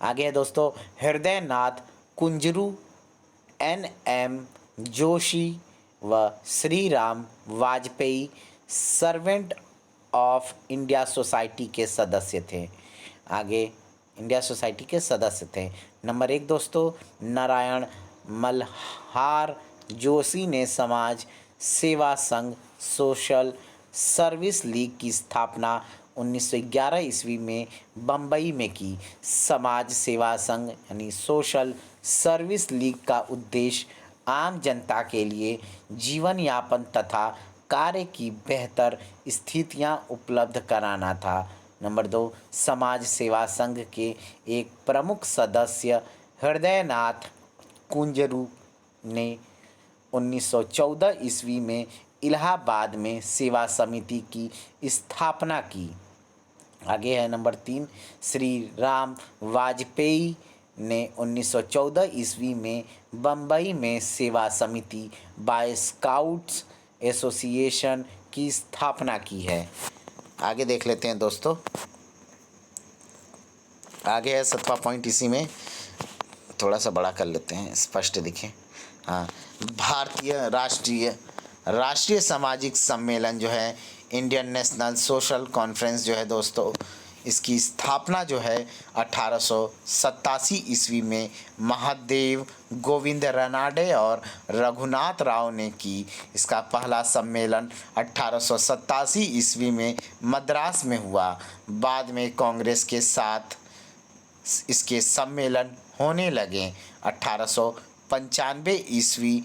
आगे है दोस्तों हृदयनाथ कुंजरू, N.M. जोशी व Shri Ram Vajpayee servant of India society के सदस्य थे। आगे इंडिया सोसाइटी के सदस्य थे। नंबर 1 दोस्तों नारायण मल्हार जोशी ने समाज सेवा संघ सोशल सर्विस लीग की स्थापना 1911 ईस्वी में बम्बई में की। समाज सेवा संघ यानी सोशल सर्विस लीग का उद्देश्य आम जनता के लिए जीवन यापन तथा कार्य की बेहतर स्थितियां उपलब्ध कराना था। नंबर 2 समाज सेवा संघ के एक प्रमुख सदस्य हृदयनाथ कुंजरू ने 1914 ईस्वी में इलाहाबाद में सेवा समिति की स्थापना की। आगे है नंबर 3 श्री राम वाजपेयी ने 1914 ईस्वी में बम्बई में सेवा समिति बाय स्काउट्स एसोसिएशन की स्थापना की है। आगे देख लेते हैं दोस्तों, आगे है 7वां पॉइंट, इसी में थोड़ा सा बड़ा कर लेते हैं, स्पष्ट दिखे। हाँ, भारतीय राष्ट्रीय सामाजिक सम्मेलन जो है इंडियन नेशनल सोशल कॉन्फ्रेंस जो है दोस्तों, इसकी स्थापना जो है 1887 ईस्वी में महादेव गोविंद रनाडे और रघुनाथ राव ने की। इसका पहला सम्मेलन 1887 ईस्वी में मद्रास में हुआ। बाद में कांग्रेस के साथ इसके सम्मेलन होने लगे। 1895 ईस्वी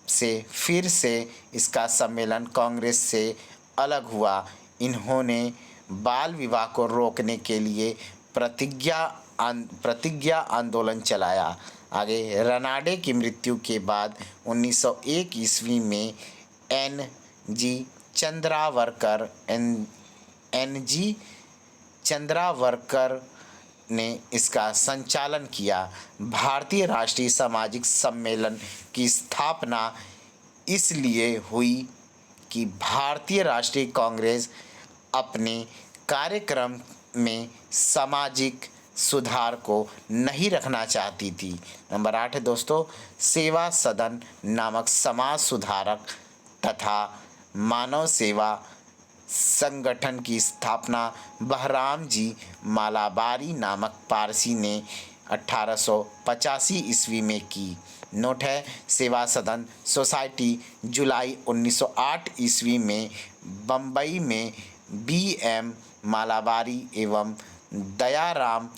से फिर से इसका सम्मेलन कांग्रेस से अलग हुआ। इन्होंने बाल विवाह को रोकने के लिए प्रतिज्ञा आंदोलन चलाया। आगे रनाडे की मृत्यु के बाद 1901 ईस्वी में एन.जी. चंद्रावरकर ने इसका संचालन किया। भारतीय राष्ट्रीय सामाजिक सम्मेलन की स्थापना इसलिए हुई कि भारतीय राष्ट्रीय कांग्रेस अपने कार्यक्रम में सामाजिक सुधार को नहीं रखना चाहती थी। नंबर 8 है दोस्तों सेवा सदन नामक समाज सुधारक तथा मानव सेवा संगठन की स्थापना बहराम जी मालाबारी नामक पारसी ने 1885 ईस्वी में की। नोट है सेवा सदन सोसाइटी जुलाई 1908 ईस्वी में बम्बई में B.M. मालाबारी एवं दयाराम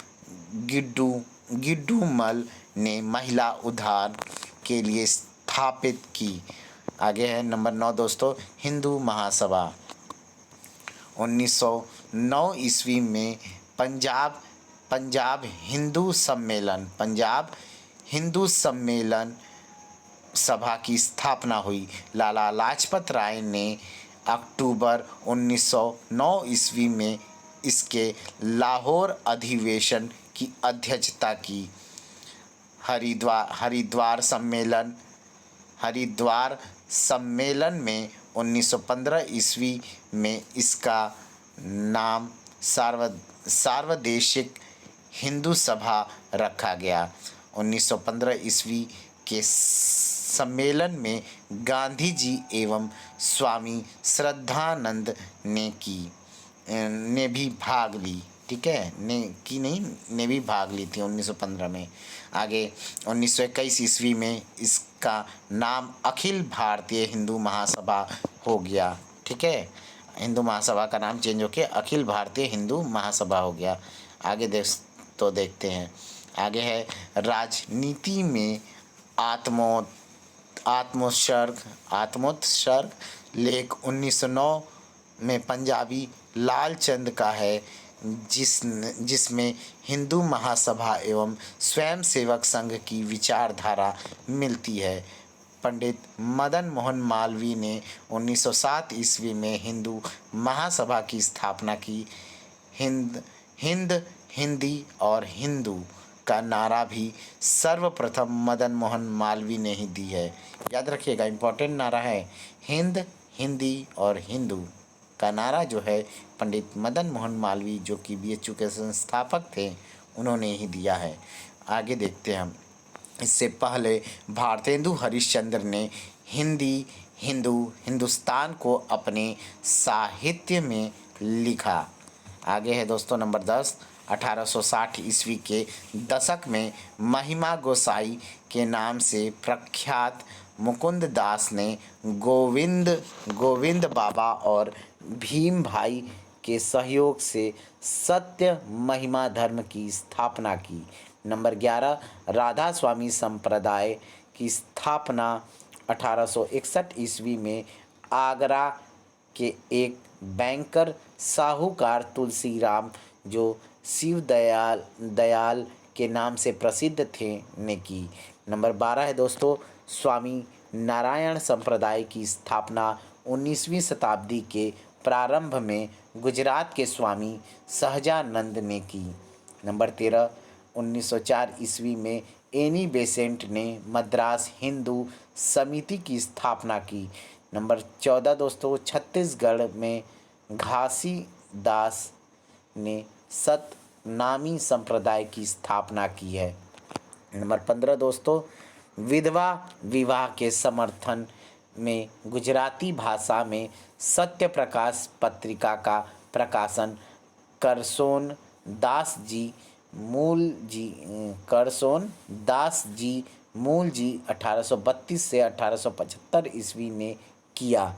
गिड्डूमल ने महिला उद्धार के लिए स्थापित की। आगे है नंबर 9 दोस्तों हिंदू महासभा। 1909 ईस्वी में पंजाब हिंदू सम्मेलन सभा की स्थापना हुई। लाला लाजपत राय ने अक्टूबर 1909 ईस्वी में इसके लाहौर अधिवेशन की अध्यक्षता की। हरिद्वार सम्मेलन में 1915 ईस्वी में इसका नाम सार्वदेशिक हिंदू सभा रखा गया। 1915 ईस्वी के सम्मेलन में गांधी जी एवं स्वामी श्रद्धानंद ने भी भाग ली। ठीक है, ने भी भाग ली थी 1915 में। आगे 1921 ईस्वी में इसका नाम अखिल भारतीय हिंदू महासभा हो गया। ठीक है, हिंदू महासभा का नाम चेंज होकर अखिल भारतीय हिंदू महासभा हो गया। आगे देखते हैं। आगे है राजनीति में आत्मोत्सर्ग लेख 1909 में पंजाबी लालचंद का है। जिसमें हिंदू महासभा एवं स्वयंसेवक संघ की विचारधारा मिलती है। पंडित मदन मोहन मालवीय ने 1907 ईस्वी में हिंदू महासभा की स्थापना की। हिंद हिंदी और हिंदू का नारा भी सर्वप्रथम मदन मोहन मालवीय ने ही दी है। याद रखिएगा, इम्पोर्टेंट नारा है। हिंद हिंदी और हिंदू का नारा जो है पंडित मदन मोहन मालवीय, जो कि बीएचयू के संस्थापक थे, उन्होंने ही दिया है। आगे देखते हैं हम। इससे पहले भारतेंदु हरिश्चंद्र ने हिंदी हिंदू हिंदुस्तान को अपने साहित्य में लिखा। आगे है दोस्तों नंबर 10। 1860 ईस्वी के दशक में महिमा गोसाई के नाम से प्रख्यात मुकुंद दास ने गोविंद बाबा और भीम भाई के सहयोग से सत्य महिमा धर्म की स्थापना की। नंबर 11। राधा स्वामी संप्रदाय की स्थापना 1861 ईस्वी में आगरा के एक बैंकर साहूकार तुलसीराम, जो शिव दयाल के नाम से प्रसिद्ध थे, ने की। नंबर 12 है दोस्तों, स्वामी नारायण संप्रदाय की स्थापना 19वीं शताब्दी के प्रारंभ में गुजरात के स्वामी सहजानंद ने की। नंबर 13। 1904 ईस्वी में एनी बेसेंट ने मद्रास हिंदू समिति की स्थापना की। नंबर 14 दोस्तों, छत्तीसगढ़ में घासीदास ने सतनामी संप्रदाय की स्थापना की है। नंबर 15 दोस्तों, विधवा विवाह के समर्थन में गुजराती भाषा में सत्य प्रकाश पत्रिका का प्रकाशन करसोन दास जी मूल जी 1832 से 1875 ईस्वी में किया।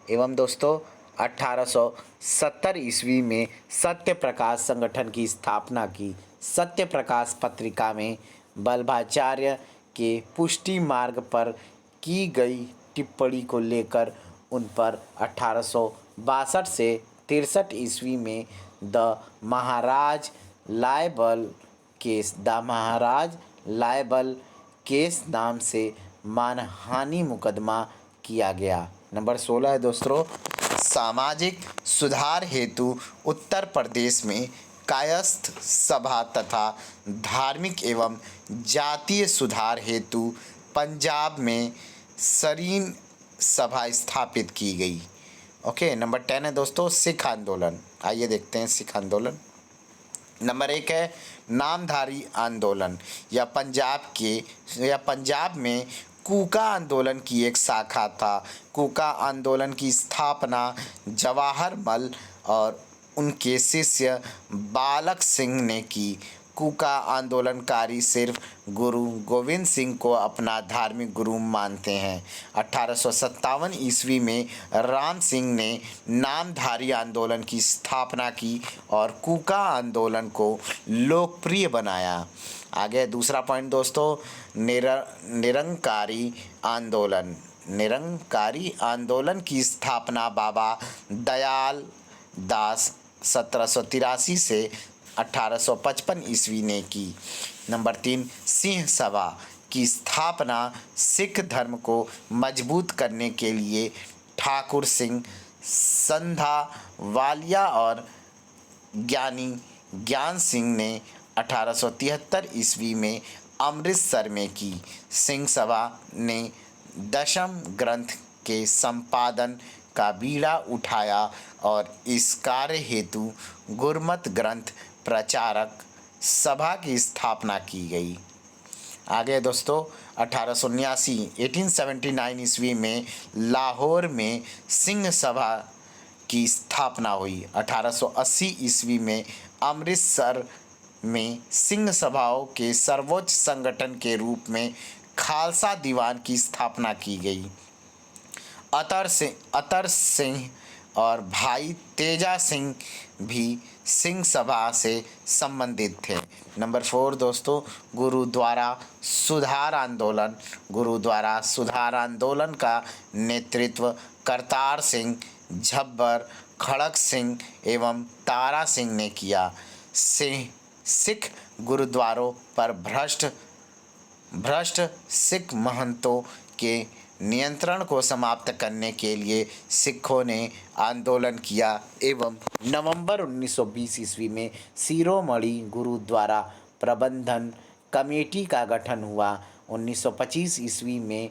एवं दोस्तों 1870 ईस्वी में सत्य प्रकाश संगठन की स्थापना की। सत्य प्रकाश पत्रिका में वल्लभाचार्य के पुष्टि मार्ग पर की गई टिप्पणी को लेकर उन पर 1862 से 63 ईस्वी में द महाराज लायबल केस नाम से मानहानि मुकदमा किया गया। नंबर 16 है दोस्तों, सामाजिक सुधार हेतु उत्तर प्रदेश में कायस्थ सभा तथा धार्मिक एवं जातीय सुधार हेतु पंजाब में सरीन सभा स्थापित की गई। ओके, नंबर 10 है दोस्तों, सिख आंदोलन। आइए देखते हैं सिख आंदोलन। नंबर 1 है नामधारी आंदोलन। यह पंजाब में कूका आंदोलन की एक शाखा था। कूका आंदोलन की स्थापना जवाहर मल और उनके शिष्य बालक सिंह ने की। कूका आंदोलनकारी सिर्फ गुरु गोविंद सिंह को अपना धार्मिक गुरु मानते हैं। 1857 ईस्वी में राम सिंह ने नामधारी आंदोलन की स्थापना की और कूका आंदोलन को लोकप्रिय बनाया। आगे दूसरा पॉइंट दोस्तों, निरंकारी आंदोलन। निरंकारी आंदोलन की स्थापना बाबा दयाल दास 1783 से 1855 ईस्वी ने की। नंबर 3, सिंह सभा की स्थापना सिख धर्म को मजबूत करने के लिए ठाकुर सिंह संधावालिया और ज्ञान सिंह ने 1873 ईस्वी में अमृतसर में की। सिंह सभा ने दशम ग्रंथ के संपादन का बीड़ा उठाया और इस कार्य हेतु गुरमत ग्रंथ प्रचारक सभा की स्थापना की गई। आगे दोस्तों 1879 ईस्वी में लाहौर में सिंह सभा की स्थापना हुई। 1880 ईस्वी में अमृतसर में सिंह सभाओं के सर्वोच्च संगठन के रूप में खालसा दीवान की स्थापना की गई। अतर सिंह और भाई तेजा सिंह भी सिंह सभा से संबंधित थे। नंबर 4 दोस्तों, गुरुद्वारा सुधार आंदोलन। गुरुद्वारा सुधार आंदोलन का नेतृत्व करतार सिंह, झब्बर, खड़क सिंह एवं तारा सिंह ने किया। सिख गुरुद्वारों पर भ्रष्ट सिख महंतों के नियंत्रण को समाप्त करने के लिए सिखों ने आंदोलन किया एवं नवंबर 1920 ईस्वी में शिरोमणि गुरुद्वारा प्रबंधन कमेटी का गठन हुआ। 1925 ईस्वी में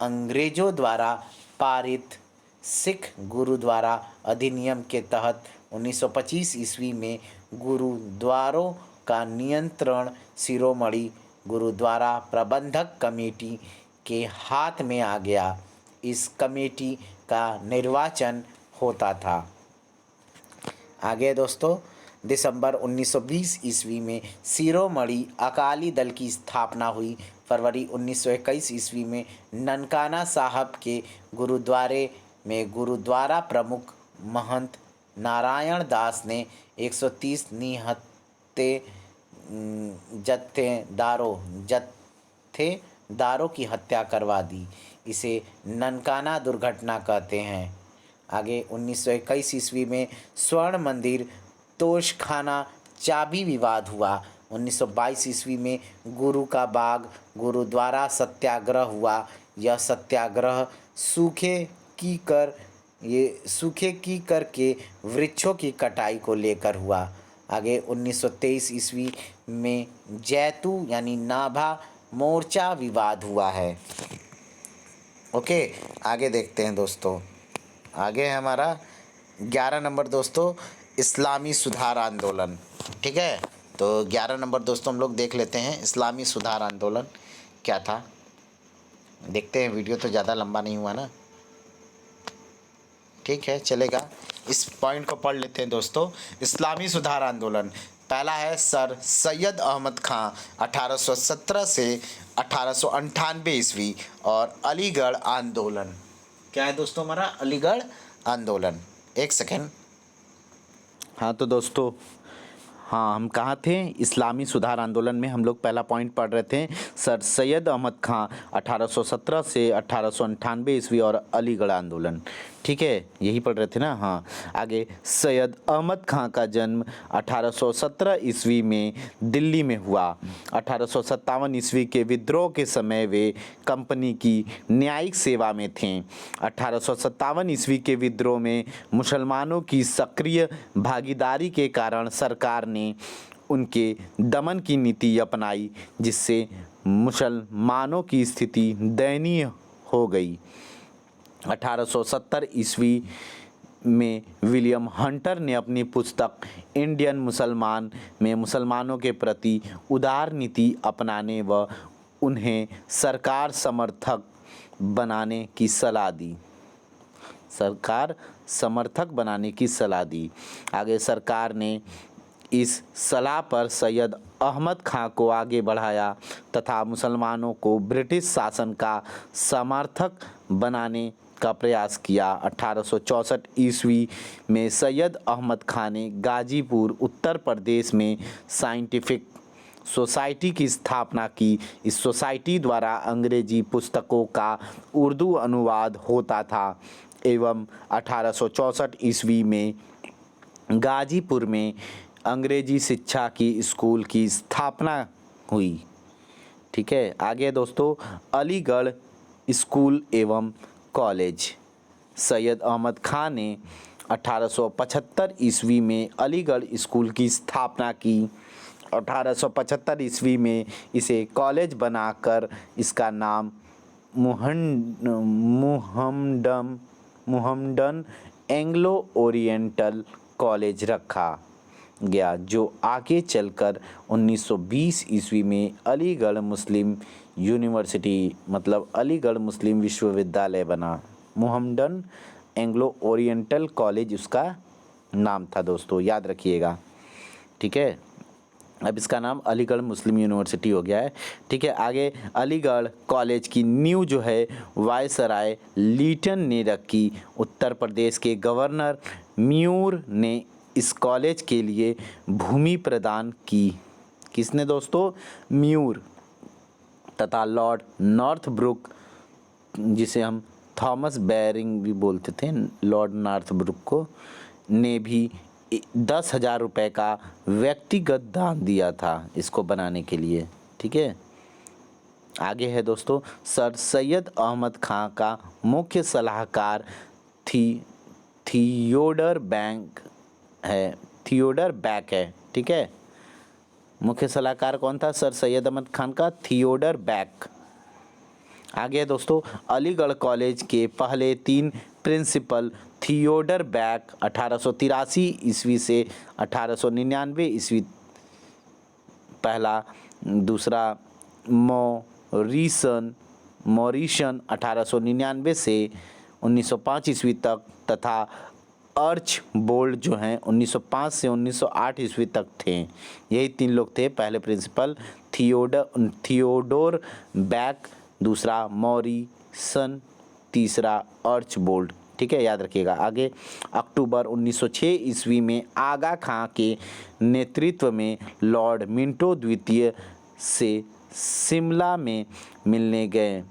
अंग्रेजों द्वारा पारित सिख गुरुद्वारा अधिनियम के तहत 1925 ईस्वी में गुरुद्वारों का नियंत्रण शिरोमणि गुरुद्वारा प्रबंधक कमेटी के हाथ में आ गया। इस कमेटी का निर्वाचन होता था। आगे दोस्तों, दिसंबर 1920 ईस्वी में शिरोमणि अकाली दल की स्थापना हुई। फरवरी 1921 ईस्वी में ननकाना साहब के गुरुद्वारे में गुरुद्वारा प्रमुख महंत नारायण दास ने 130 निहत्थे जत्थेदारों की हत्या करवा दी। इसे ननकाना दुर्घटना कहते हैं। आगे 1921 ईस्वी में स्वर्ण मंदिर तोशखाना चाबी विवाद हुआ। 1922 ईस्वी में गुरु का बाग गुरुद्वारा सत्याग्रह हुआ। यह सत्याग्रह सूखे की कर के वृक्षों की कटाई को लेकर हुआ। आगे 1923 ईस्वी में जैतू यानी नाभा मोर्चा विवाद हुआ है। ओके, आगे देखते हैं दोस्तों। आगे है हमारा 11 नंबर दोस्तों, इस्लामी सुधार आंदोलन। ठीक है, तो 11 नंबर दोस्तों हम लोग देख लेते हैं इस्लामी सुधार आंदोलन क्या था। देखते हैं, वीडियो तो ज़्यादा लंबा नहीं हुआ ना। ठीक है, चलेगा। इस पॉइंट को पढ़ लेते हैं दोस्तों। इस्लामी सुधार आंदोलन पहला है सर सैयद अहमद खां 1817 से 1898 ईस्वी और अलीगढ़ आंदोलन। क्या है दोस्तों हमारा? अलीगढ़ आंदोलन। एक सेकेंड। हाँ तो दोस्तों, हाँ हम कहाँ थे? इस्लामी सुधार आंदोलन में हम लोग पहला पॉइंट पढ़ रहे थे, सर सैयद अहमद खां 1817 से 1898 ईस्वी और अलीगढ़ आंदोलन। ठीक है, यही पढ़ रहे थे ना। हाँ, आगे सैयद अहमद खां का जन्म 1817 ईस्वी में दिल्ली में हुआ। 1857 ईस्वी के विद्रोह के समय वे कंपनी की न्यायिक सेवा में थे। 1857 ईस्वी के विद्रोह में मुसलमानों की सक्रिय भागीदारी के कारण सरकार ने उनके दमन की नीति अपनाई, जिससे मुसलमानों की स्थिति दयनीय हो गई। 1870 ईस्वी में विलियम हंटर ने अपनी पुस्तक इंडियन मुसलमान में मुसलमानों के प्रति उदार नीति अपनाने व उन्हें सरकार समर्थक बनाने की सलाह दी। आगे सरकार ने इस सलाह पर सैयद अहमद खां को आगे बढ़ाया तथा मुसलमानों को ब्रिटिश शासन का समर्थक बनाने का प्रयास किया। 1864 ईस्वी में सैयद अहमद खां ने गाजीपुर उत्तर प्रदेश में साइंटिफिक सोसाइटी की स्थापना की। इस सोसाइटी द्वारा अंग्रेजी पुस्तकों का उर्दू अनुवाद होता था एवं 1864 ईस्वी में गाजीपुर में अंग्रेजी शिक्षा की स्कूल की स्थापना हुई। ठीक है, आगे दोस्तों, अलीगढ़ स्कूल एवं कॉलेज। सैयद अहमद खां ने 1875 ईस्वी में अलीगढ़ स्कूल की स्थापना की। 1875 ईस्वी में इसे कॉलेज बनाकर इसका नाम मुहम्मडन एंग्लो ओरिएंटल कॉलेज रखा गया, जो आगे चलकर 1920 ईस्वी में अलीगढ़ मुस्लिम यूनिवर्सिटी मतलब अलीगढ़ मुस्लिम विश्वविद्यालय बना। मुहम्मडन एंग्लो ओरिएंटल कॉलेज उसका नाम था दोस्तों, याद रखिएगा। ठीक है, अब इसका नाम अलीगढ़ मुस्लिम यूनिवर्सिटी हो गया है। ठीक है, आगे अलीगढ़ कॉलेज की नींव जो है वायसराय लीटन ने रखी। उत्तर प्रदेश के गवर्नर म्यूर ने इस कॉलेज के लिए भूमि प्रदान की। किसने दोस्तों? म्यूर तथा लॉर्ड नॉर्थब्रुक, जिसे हम थॉमस बैरिंग भी बोलते थे लॉर्ड नॉर्थब्रुक को, ने भी 10,000 रुपये का व्यक्तिगत दान दिया था इसको बनाने के लिए। ठीक है, आगे है दोस्तों, सर सैयद अहमद खां का मुख्य सलाहकार थियोडर बैक है। ठीक है, मुख्य सलाहकार कौन था? सर सैयद अहमद खान का थियोडर बैक। आगे है दोस्तों, अलीगढ़ कॉलेज के पहले 3 प्रिंसिपल थियोडर बैक 1883 ईस्वी से 1899 ईस्वी, पहला, दूसरा मॉरिसन 1899 से 1905 ईस्वी तक, तथा अर्चबोल्ड जो हैं 1905 से 1908 ईस्वी तक थे। यही 3 लोग थे, पहले प्रिंसिपल थियोडोर बैक, दूसरा मॉरिसन, तीसरा अर्चबोल्ड। ठीक है, याद रखिएगा। आगे, अक्टूबर 1906 ईस्वी में आगा खां के नेतृत्व में लॉर्ड मिंटो द्वितीय से शिमला में मिलने गए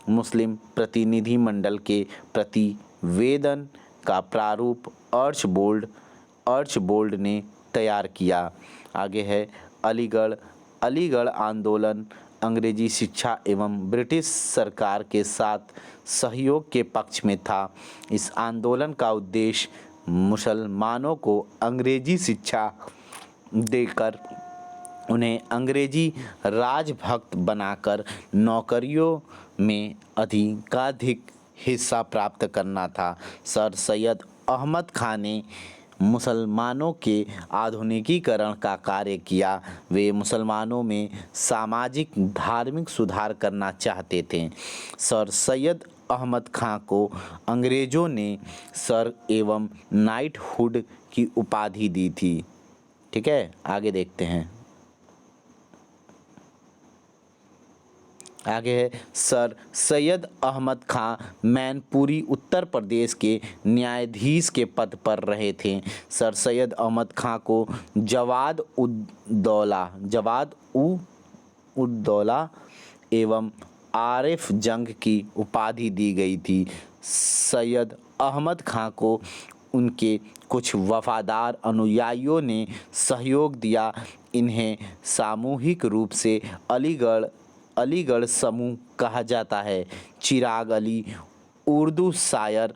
मुस्लिम प्रतिनिधिमंडल के प्रतिवेदन का प्रारूप अर्चबोल्ड ने तैयार किया। आगे है, अलीगढ़ आंदोलन अंग्रेजी शिक्षा एवं ब्रिटिश सरकार के साथ सहयोग के पक्ष में था। इस आंदोलन का उद्देश्य मुसलमानों को अंग्रेजी शिक्षा देकर उन्हें अंग्रेजी राजभक्त बनाकर नौकरियों में अधिकाधिक हिस्सा प्राप्त करना था। सर सैयद अहमद खान ने मुसलमानों के आधुनिकीकरण का कार्य किया। वे मुसलमानों में सामाजिक धार्मिक सुधार करना चाहते थे। सर सैयद अहमद खां को अंग्रेज़ों ने सर एवं नाइटहुड की उपाधि दी थी। ठीक है, आगे देखते हैं। आगे है, सर सैयद अहमद खां मैनपुरी उत्तर प्रदेश के न्यायाधीश के पद पर रहे थे। सर सैयद अहमद खां को जवाद उद दौला एवं आरिफ जंग की उपाधि दी गई थी। सैयद अहमद खां को उनके कुछ वफादार अनुयायियों ने सहयोग दिया। इन्हें सामूहिक रूप से अलीगढ़ समूह कहा जाता है। चिराग अली, उर्दू शायर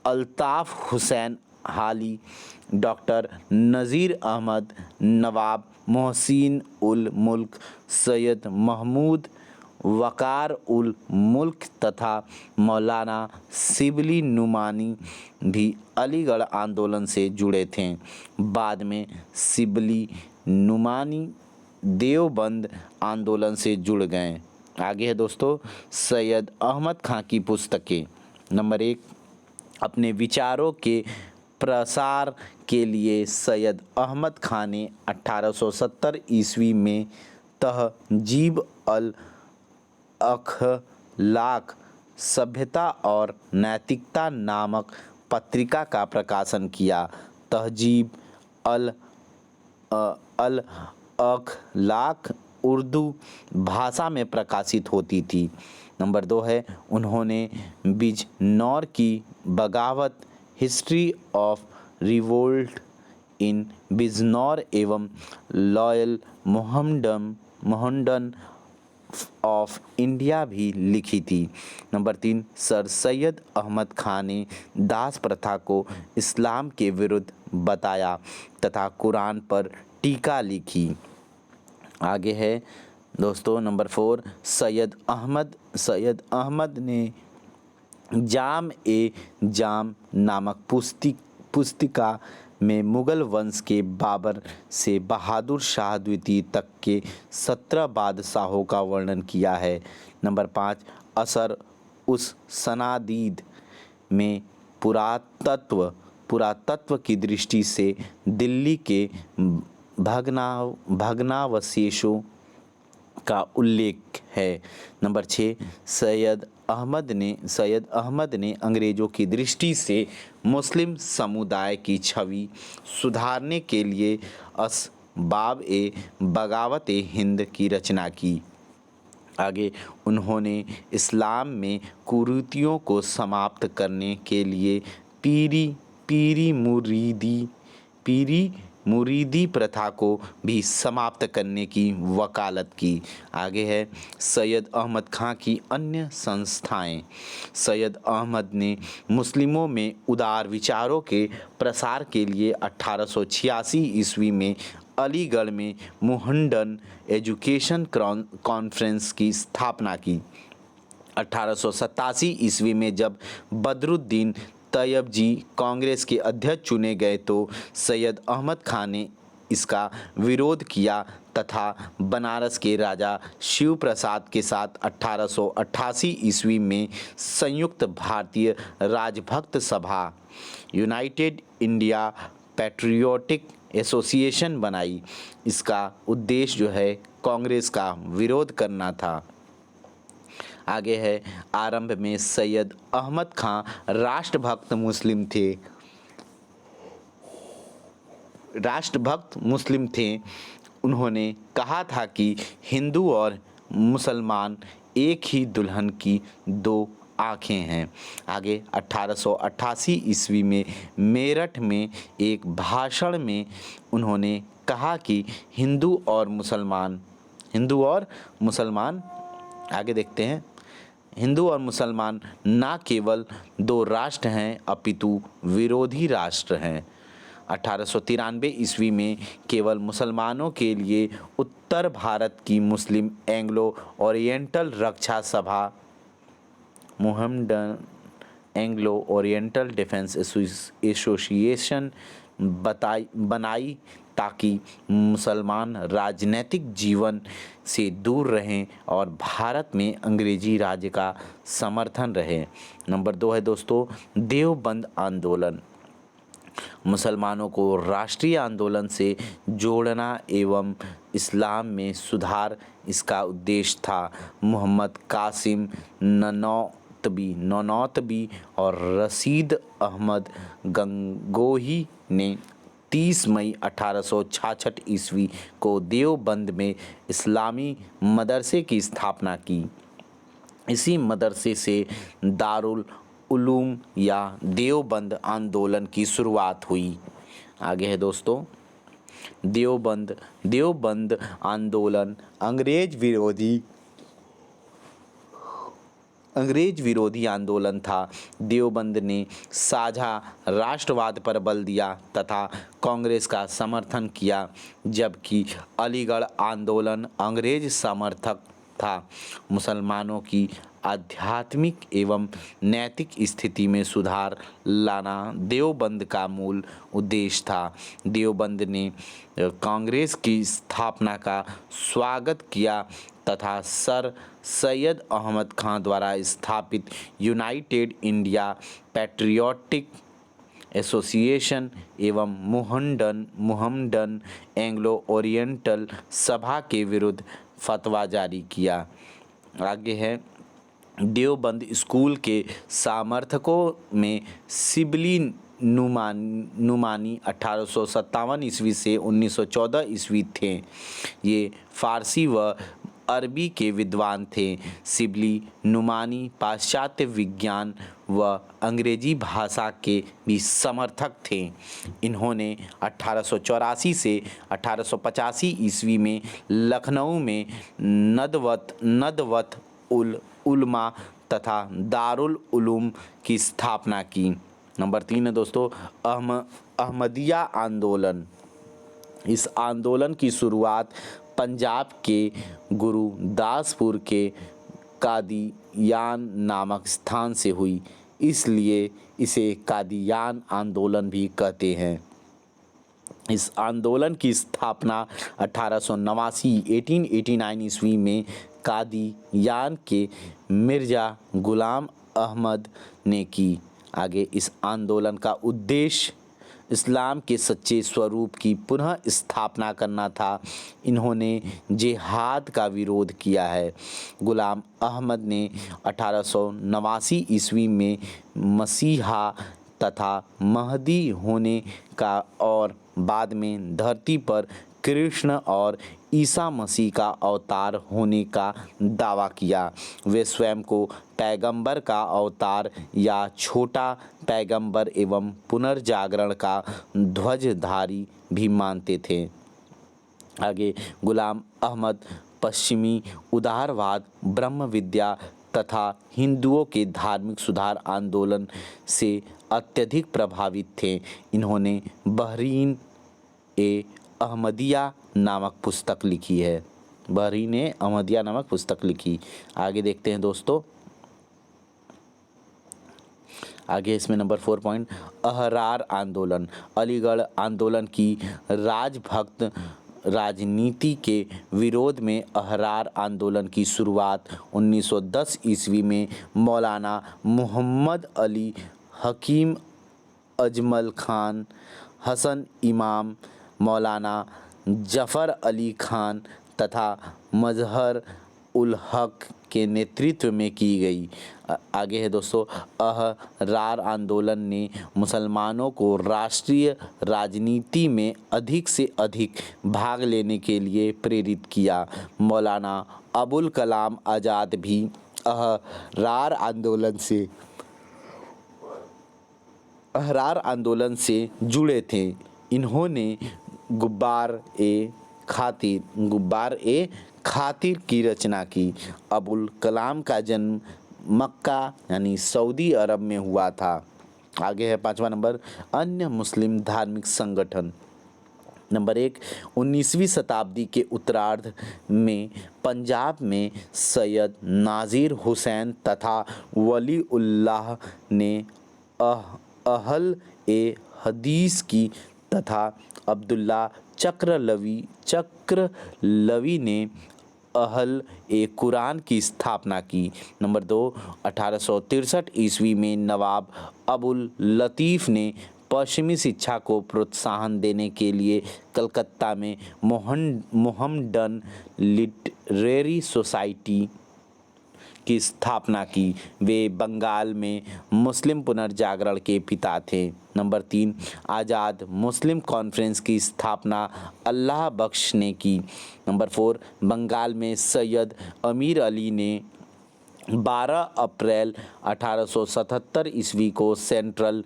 अल्ताफ़ हुसैन हाली, डॉक्टर नज़ीर अहमद, नवाब मोहसिन उल मुल्क, सैयद महमूद वक़ार उल मुल्क तथा मौलाना शिबली नुमानी भी अलीगढ़ आंदोलन से जुड़े थे। बाद में शिबली नुमानी देवबंद आंदोलन से जुड़ गए। आगे है दोस्तों, सैयद अहमद खां की पुस्तकें। नंबर 1, अपने विचारों के प्रसार के लिए सैयद अहमद खान ने 1870 ईस्वी में तहजीब अल अखलाक सभ्यता और नैतिकता नामक पत्रिका का प्रकाशन किया। तहजीब अल अखलाक उर्दू भाषा में प्रकाशित होती थी। नंबर 2 है, उन्होंने बिजनौर की बगावत, history of revolt in Bijnor एवं लॉयल मोहम्मडन ऑफ इंडिया भी लिखी थी। नंबर 3, सर सैयद अहमद खान ने दास प्रथा को इस्लाम के विरुद्ध बताया तथा कुरान पर टीका लिखी। आगे है दोस्तों, नंबर 4, सैयद अहमद ने जाम नामक पुस्तिका में मुग़ल वंश के बाबर से बहादुर शाह द्वितीय तक के 17 बादशाहों का वर्णन किया है। नंबर 5, असर उस सनादीद में पुरातत्व की दृष्टि से दिल्ली के भग्नावशेषों का उल्लेख है। नंबर 6, सैयद अहमद ने अंग्रेज़ों की दृष्टि से मुस्लिम समुदाय की छवि सुधारने के लिए असबाब-ए-बगावत-ए-हिंद की रचना की। आगे उन्होंने इस्लाम में कुरीतियों को समाप्त करने के लिए पीरी मुरीदी प्रथा को भी समाप्त करने की वकालत की। आगे है सैयद अहमद खां की अन्य संस्थाएं। सैयद अहमद ने मुस्लिमों में उदार विचारों के प्रसार के लिए 1886 ईस्वी में अलीगढ़ में मुहंडन एजुकेशन कॉन्फ्रेंस की स्थापना की। 1887 ईस्वी में जब बदरुद्दीन तैयबजी कांग्रेस के अध्यक्ष चुने गए तो सैयद अहमद खान ने इसका विरोध किया तथा बनारस के राजा शिव प्रसाद के साथ 1888 ईस्वी में संयुक्त भारतीय राजभक्त सभा यूनाइटेड इंडिया पैट्रियोटिक एसोसिएशन बनाई। इसका उद्देश्य जो है कांग्रेस का विरोध करना था। आगे है आरंभ में सैयद अहमद खां राष्ट्रभक्त मुस्लिम थे। उन्होंने कहा था कि हिंदू और मुसलमान एक ही दुल्हन की दो आँखें हैं। आगे 1888 ईस्वी में मेरठ में एक भाषण में उन्होंने कहा कि हिंदू और मुसलमान आगे देखते हैं, हिंदू और मुसलमान न केवल दो राष्ट्र हैं अपितु विरोधी राष्ट्र हैं। 1893 ईस्वी में केवल मुसलमानों के लिए उत्तर भारत की मुस्लिम एंग्लो ओरिएंटल रक्षा सभा Muhammadan Anglo oriental defence association बनाई ताकि मुसलमान राजनीतिक जीवन से दूर रहें और भारत में अंग्रेजी राज्य का समर्थन रहे। नंबर 2 है दोस्तों देवबंद आंदोलन। मुसलमानों को राष्ट्रीय आंदोलन से जोड़ना एवं इस्लाम में सुधार इसका उद्देश्य था। मोहम्मद कासिम ननौतबी और रशीद अहमद गंगोही ने 30 मई 1866 ईस्वी को देवबंद में इस्लामी मदरसे की स्थापना की। इसी मदरसे से दारुल उलूम या देवबंद आंदोलन की शुरुआत हुई। आगे है दोस्तों देवबंद आंदोलन अंग्रेज विरोधी आंदोलन था। देवबंद ने साझा राष्ट्रवाद पर बल दिया तथा कांग्रेस का समर्थन किया, जबकि अलीगढ़ आंदोलन अंग्रेज समर्थक था। मुसलमानों की आध्यात्मिक एवं नैतिक स्थिति में सुधार लाना देवबंद का मूल उद्देश्य था। देवबंद ने कांग्रेस की स्थापना का स्वागत किया तथा सर सैयद अहमद खां द्वारा स्थापित यूनाइटेड इंडिया पैट्रियोटिक एसोसिएशन एवं मुहम्मदन एंग्लो ओरिएंटल सभा के विरुद्ध फतवा जारी किया। आगे है देवबंद स्कूल के समर्थकों में शिबली नुमानी 1857 ईस्वी से 1914 ईस्वी थे। ये फारसी व अरबी के विद्वान थे। शिबली नुमानी पाश्चात्य विज्ञान व अंग्रेजी भाषा के भी समर्थक थे। इन्होंने 1884 से 1885 ईस्वी में लखनऊ में नदवत उल उलमा तथा दारुल उलूम की स्थापना की। नंबर 3 है दोस्तों अहमदिया आंदोलन। इस आंदोलन की शुरुआत पंजाब के गुरुदासपुर के कादियान नामक स्थान से हुई, इसलिए इसे कादियान आंदोलन भी कहते हैं। इस आंदोलन की स्थापना 1889 ईस्वी में कादियान के मिर्ज़ा गुलाम अहमद ने की। आगे इस आंदोलन का उद्देश्य इस्लाम के सच्चे स्वरूप की पुनः स्थापना करना था। इन्होंने जिहाद का विरोध किया है। गुलाम अहमद ने 1889 ईस्वी में मसीहा तथा महदी होने का और बाद में धरती पर कृष्ण और ईसा मसीह का अवतार होने का दावा किया। वे स्वयं को पैगंबर का अवतार या छोटा पैगंबर एवं पुनर्जागरण का ध्वजधारी भी मानते थे। आगे गुलाम अहमद पश्चिमी उदारवाद, ब्रह्म विद्या तथा हिंदुओं के धार्मिक सुधार आंदोलन से अत्यधिक प्रभावित थे। इन्होंने बहरीन ए अहमदिया नामक पुस्तक लिखी है। बहरीन ए अहमदिया नामक पुस्तक लिखी। आगे देखते हैं दोस्तों, आगे इसमें नंबर 4 पॉइंट, अहरार आंदोलन। अलीगढ़ आंदोलन की राजभक्त राजनीति के विरोध में अहरार आंदोलन की शुरुआत 1910 ईस्वी में मौलाना मोहम्मद अली हकीम, अजमल खान, हसन इमाम, मौलाना जफ़र अली खान तथा मजहर उल हक के नेतृत्व में की गई। आगे है दोस्तों, अहरार आंदोलन ने मुसलमानों को राष्ट्रीय राजनीति में अधिक से अधिक भाग लेने के लिए प्रेरित किया। मौलाना अबुल कलाम आज़ाद भी अहरार आंदोलन से जुड़े थे। इन्होंने गुब्बार ए खातिर की रचना की। अबुल कलाम का जन्म मक्का यानी सऊदी अरब में हुआ था। आगे है 5वां नंबर, अन्य मुस्लिम धार्मिक संगठन। नंबर 1, 19वीं शताब्दी के उत्तरार्ध में पंजाब में सैयद नाज़िर हुसैन तथा वली उल्लाह ने अहल ए हदीस की तथा अब्दुल्ला चक्रलवी ने अहल ए कुरान की स्थापना की। नंबर 2, 1863 ईस्वी में नवाब अबुल लतीफ़ ने पश्चिमी शिक्षा को प्रोत्साहन देने के लिए कलकत्ता में मोहम्मडन लिटरेरी सोसाइटी की स्थापना की। वे बंगाल में मुस्लिम पुनर्जागरण के पिता थे। नंबर 3, आज़ाद मुस्लिम कॉन्फ्रेंस की स्थापना अल्लाह बख्श ने की। नंबर 4, बंगाल में सैयद अमीर अली ने 12 अप्रैल 1877 ईस्वी को सेंट्रल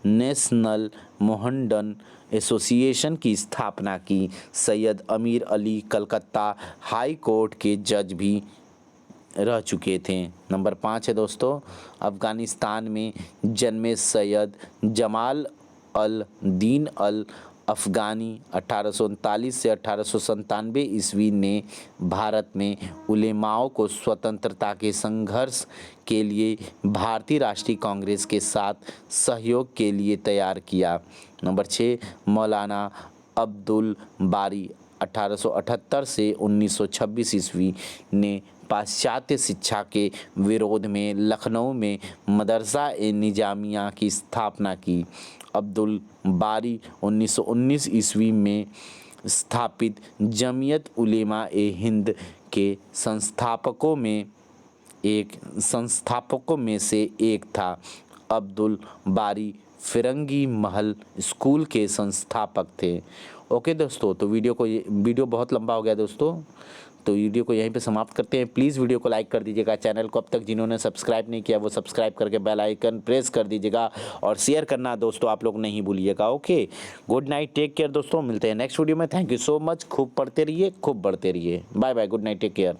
नेशनल मोहम्मडन एसोसिएशन की स्थापना की। सैयद अमीर अली कलकत्ता हाई कोर्ट के जज भी रह चुके थे। नंबर 5 है दोस्तों, अफ़गानिस्तान में जन्मे सैयद जमाल अल दीन अल अफ़गानी 1839 से 1897 ईस्वी ने भारत में उलेमाओं को स्वतंत्रता के संघर्ष के लिए भारतीय राष्ट्रीय कांग्रेस के साथ सहयोग के लिए तैयार किया। नंबर 6, मौलाना अब्दुल बारी 1878 से 1926 ईस्वी ने पाश्चात्य शिक्षा के विरोध में लखनऊ में मदरसा ए निजामिया की स्थापना की। अब्दुल बारी 1919 ईस्वी में स्थापित जमीयत उलेमा ए हिंद के संस्थापकों में से एक था। अब्दुल बारी फिरंगी महल स्कूल के संस्थापक थे। ओके दोस्तों, तो वीडियो बहुत लंबा हो गया दोस्तों, तो वीडियो को यहीं पे समाप्त करते हैं। प्लीज़ वीडियो को लाइक कर दीजिएगा। चैनल को अब तक जिन्होंने सब्सक्राइब नहीं किया वो सब्सक्राइब करके बेल आइकन प्रेस कर दीजिएगा और शेयर करना दोस्तों आप लोग नहीं भूलिएगा। Okay, good night, take care दोस्तों, मिलते हैं नेक्स्ट वीडियो में। Thank you so much. खूब पढ़ते रहिए, खूब बढ़ते रहिए। Bye bye, good night, take care.